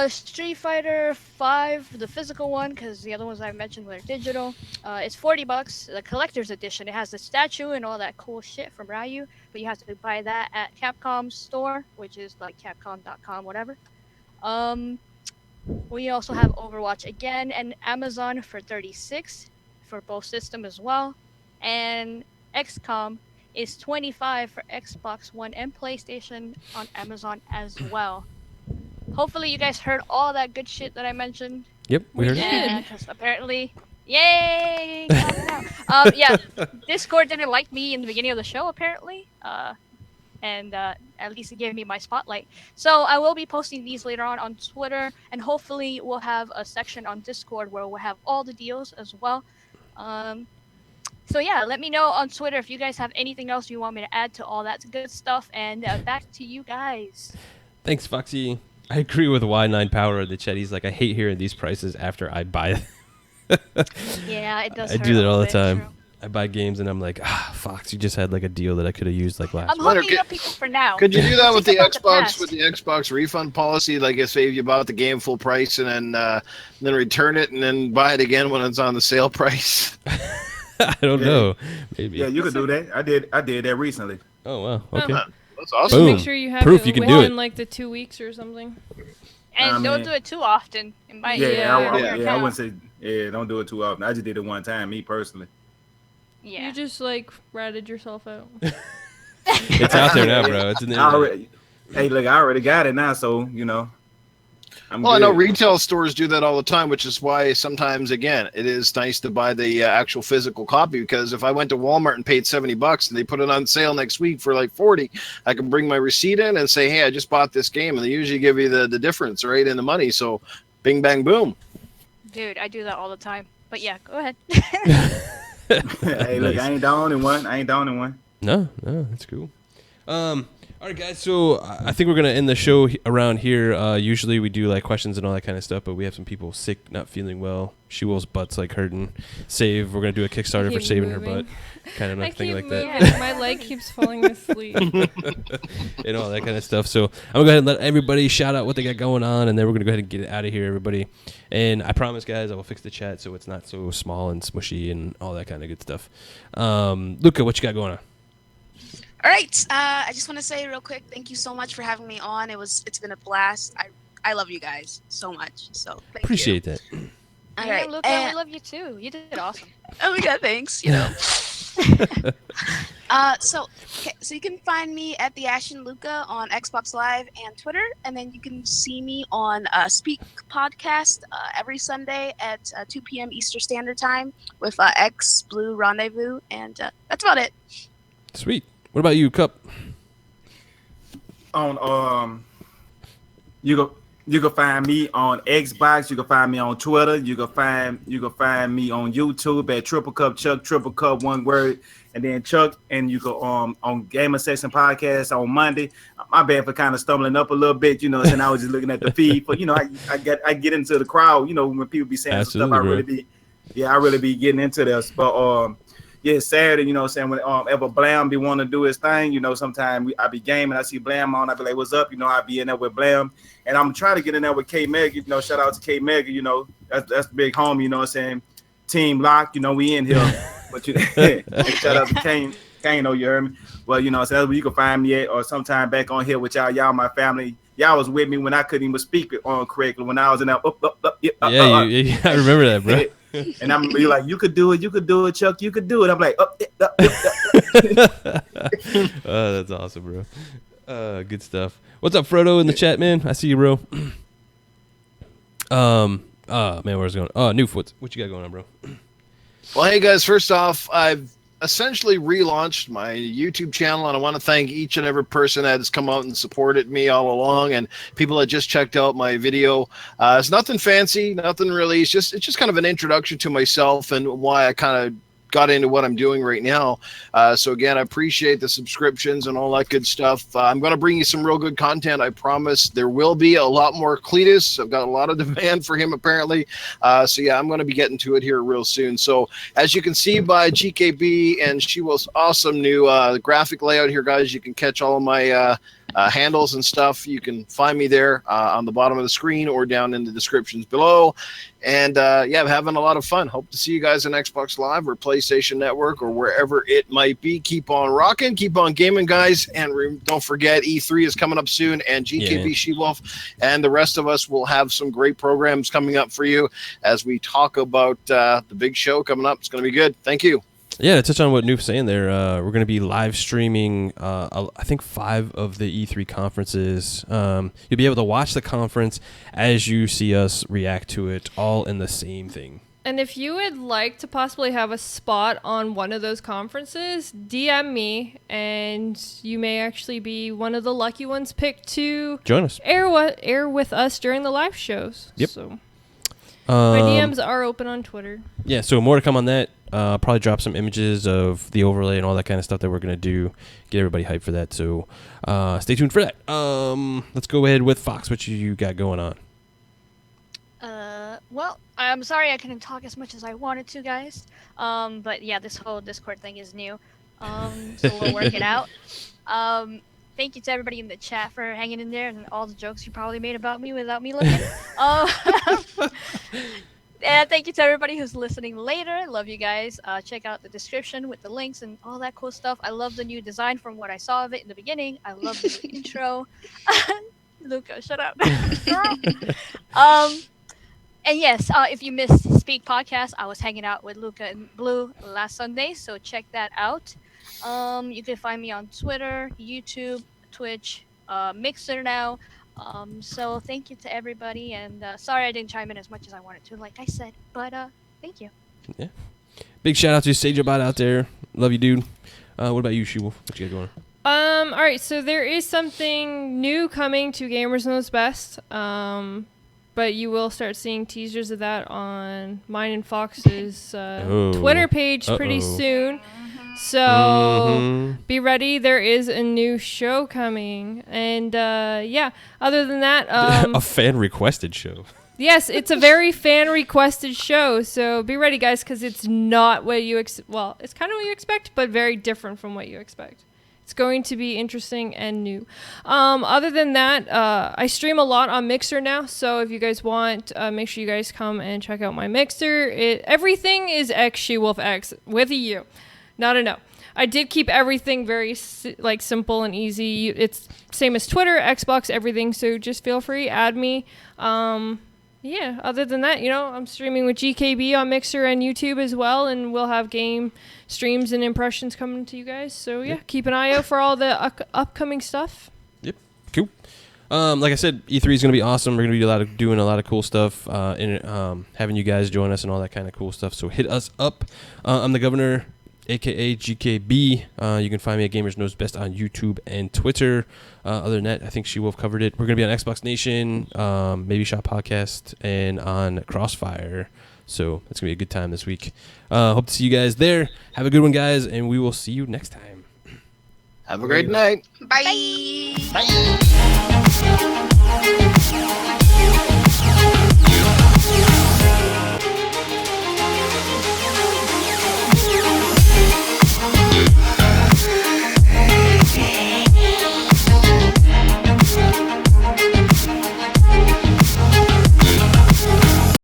Street Fighter 5, the physical one, because the other ones I mentioned were digital. It's $40. The collector's edition. It has the statue and all that cool shit from Ryu, but you have to buy that at Capcom's store, which is like Capcom.com, whatever. We also have Overwatch again and Amazon for $36 for both systems as well, and XCOM is $25 for Xbox One and PlayStation on Amazon as well. Hopefully you guys heard all that good shit that I mentioned. Yep, we heard it. Yeah, because apparently Yay! Yeah, Discord didn't like me in the beginning of the show, apparently. And at least it gave me my spotlight. So I will be posting these later on Twitter, and hopefully we'll have a section on Discord where we'll have all the deals as well. So yeah, let me know on Twitter if you guys have anything else you want me to add to all that good stuff. And back to you guys. Thanks, Foxy. I agree with Y9 Power in the chat. He's like, I hate hearing these prices after I buy it. Yeah, it does. I do that all the time. True. I buy games and I'm like, Fox, you just had like a deal that I could have used like last week. I'm hooking up people for now. Could you do that with the Xbox refund policy? Like, say you bought the game full price and then return it and then buy it again when it's on the sale price? I don't know. Maybe. Yeah, you could do that. I did that recently. Oh wow. Okay. That's awesome. Boom. Make sure you have Proof it you can do it in like the 2 weeks or something. And don't do it too often. It might I wouldn't say don't do it too often. I just did it one time, me personally. Yeah. You just like ratted yourself out. It's out there now, bro. It's in there. Hey, look, I already got it now, so I know retail stores do that all the time, which is why sometimes, again, it is nice to buy the actual physical copy, because if I went to Walmart and paid $70 and they put it on sale next week for like $40, I can bring my receipt in and say, hey, I just bought this game, and they usually give you the difference, right, in the money. So bing, bang, boom. Dude, I do that all the time. But yeah, go ahead. Hey, look, I ain't the only one. No, that's cool. All right, guys, so I think we're going to end the show around here. Usually we do, like, questions and all that kind of stuff, but we have some people sick, not feeling well. SheWulf's butt's, like, hurting. We're going to do a Kickstarter for saving her butt. Kind of like thing like that. Yeah, my leg keeps falling asleep. And all that kind of stuff. So I'm going to go ahead and let everybody shout out what they got going on, and then we're going to go ahead and get it out of here, everybody. And I promise, guys, I will fix the chat so it's not so small and smushy and all that kind of good stuff. Luca, what you got going on? All right. I just want to say real quick, thank you so much for having me on. It's been a blast. I love you guys so much. So appreciate that. All right, Luca, we love you too. You did awesome. Oh my God, thanks. So you can find me at the Ashen Luca on Xbox Live and Twitter, and then you can see me on Speak Podcast every Sunday at 2 p.m. Eastern Standard Time with X Blue Rendezvous, and that's about it. Sweet. What about you, Cup? On you can find me on Xbox. You can find me on Twitter. You can find me on YouTube at Triple Cup Chuck, Triple Cup one word, and then Chuck. And you go on Gamer Section Podcast on Monday. My bad for kind of stumbling up a little bit, and I was just looking at the feed. But I get into the crowd. When people be saying some stuff, I really be getting into this. But yeah, Saturday, when ever Blam be wanting to do his thing, sometimes I be gaming, I see Blam on, I be like, what's up? I be in there with Blam, and I'm trying to get in there with K Mega, shout out to K Mega, that's the big homie, Team Lock, we in here, but shout out to Kane, you heard me? Well, so that's where you can find me at, or sometime back on here with y'all my family. Y'all was with me when I couldn't even speak on correctly, when I was in there, I remember that, bro. And I'm like, you could do it, Chuck, you could do it. I'm like, Oh, that's awesome, bro. Good stuff. What's up, Frodo, in the chat, man? I see you, bro. Man, where's it going? Newf, what you got going on, bro? Well, hey, guys, first off, I've essentially relaunched my YouTube channel, and I want to thank each and every person that has come out and supported me all along, and people that just checked out my video. It's nothing fancy, nothing really. It's just kind of an introduction to myself and why I kind of got into what I'm doing right now. So again, I appreciate the subscriptions and all that good stuff. I'm going to bring you some real good content. I promise. There will be a lot more Cletus. I've got a lot of demand for him apparently. So yeah, I'm going to be getting to it here real soon. So as you can see by GKB and SheWulf's awesome new graphic layout here, guys, you can catch all of my handles and stuff. You can find me there on the bottom of the screen or down in the descriptions below. And yeah, I'm having a lot of fun. Hope to see you guys on Xbox Live or PlayStation Network or wherever it might be. Keep on rocking, keep on gaming, guys. And don't forget, E3 is coming up soon, and GKB, SheWulf, and the rest of us will have some great programs coming up for you as we talk about the big show coming up. It's going to be good. Thank you. Yeah, to touch on what Newf's saying there, we're going to be live streaming, I think 5 of the E3 conferences. You'll be able to watch the conference as you see us react to it, all in the same thing. And if you would like to possibly have a spot on one of those conferences, DM me, and you may actually be one of the lucky ones picked to join us, air with us during the live shows. Yep. So my DMs are open on Twitter. Yeah, so more to come on that. Probably drop some images of the overlay and all that kind of stuff that we're going to do. Get everybody hyped for that. So stay tuned for that. Let's go ahead with Fox. What you got going on? Well, I'm sorry I couldn't talk as much as I wanted to, guys. But yeah, this whole Discord thing is new. So we'll work it out. Thank you to everybody in the chat for hanging in there and all the jokes you probably made about me without me looking. And thank you to everybody who's listening later. Love you guys. Check out the description with the links and all that cool stuff. I love the new design from what I saw of it in the beginning. I love the new intro. Luca, shut up. And yes, if you missed Speak Podcast, I was hanging out with Luca and Blue last Sunday, so check that out. You can find me on Twitter, YouTube, Twitch, Mixer now. So thank you to everybody, and sorry I didn't chime in as much as I wanted to, like I said, but thank you. Yeah. Big shout out to Sageabot out there. Love you, dude. What about you, SheWulf? What you got going on? All right, so there is something new coming to Gamers Knows Best. But you will start seeing teasers of that on mine and Fox's Twitter page pretty soon. So be ready. There is a new show coming. And yeah, other than that... a fan-requested show. Yes, it's a very fan-requested show. So be ready, guys, because it's not what you... well, it's kind of what you expect, but very different from what you expect. It's going to be interesting and new. Other than that, I stream a lot on Mixer now, so if you guys want, make sure you guys come and check out my Mixer. Everything is xSHEWULFx with a U, not a no. I did keep everything very simple and easy. It's same as Twitter, Xbox, everything, so just feel free, add me. Yeah, other than that, I'm streaming with GKB on Mixer and YouTube as well, and we'll have game streams and impressions coming to you guys. So, yeah, keep an eye out for all the upcoming stuff. Yep, cool. Like I said, E3 is going to be awesome. We're going to be doing a lot of cool stuff, and having you guys join us and all that kind of cool stuff. So hit us up. I'm the Governor, a.k.a. GKB. You can find me at Gamers Knows Best on YouTube and Twitter. Other than that, I think SheWulf covered it. We're going to be on Xbox Nation, Maybe Shot Podcast, and on Crossfire. So it's going to be a good time this week. Hope to see you guys there. Have a good one, guys, and we will see you next time. Have a great night. Bye. Bye.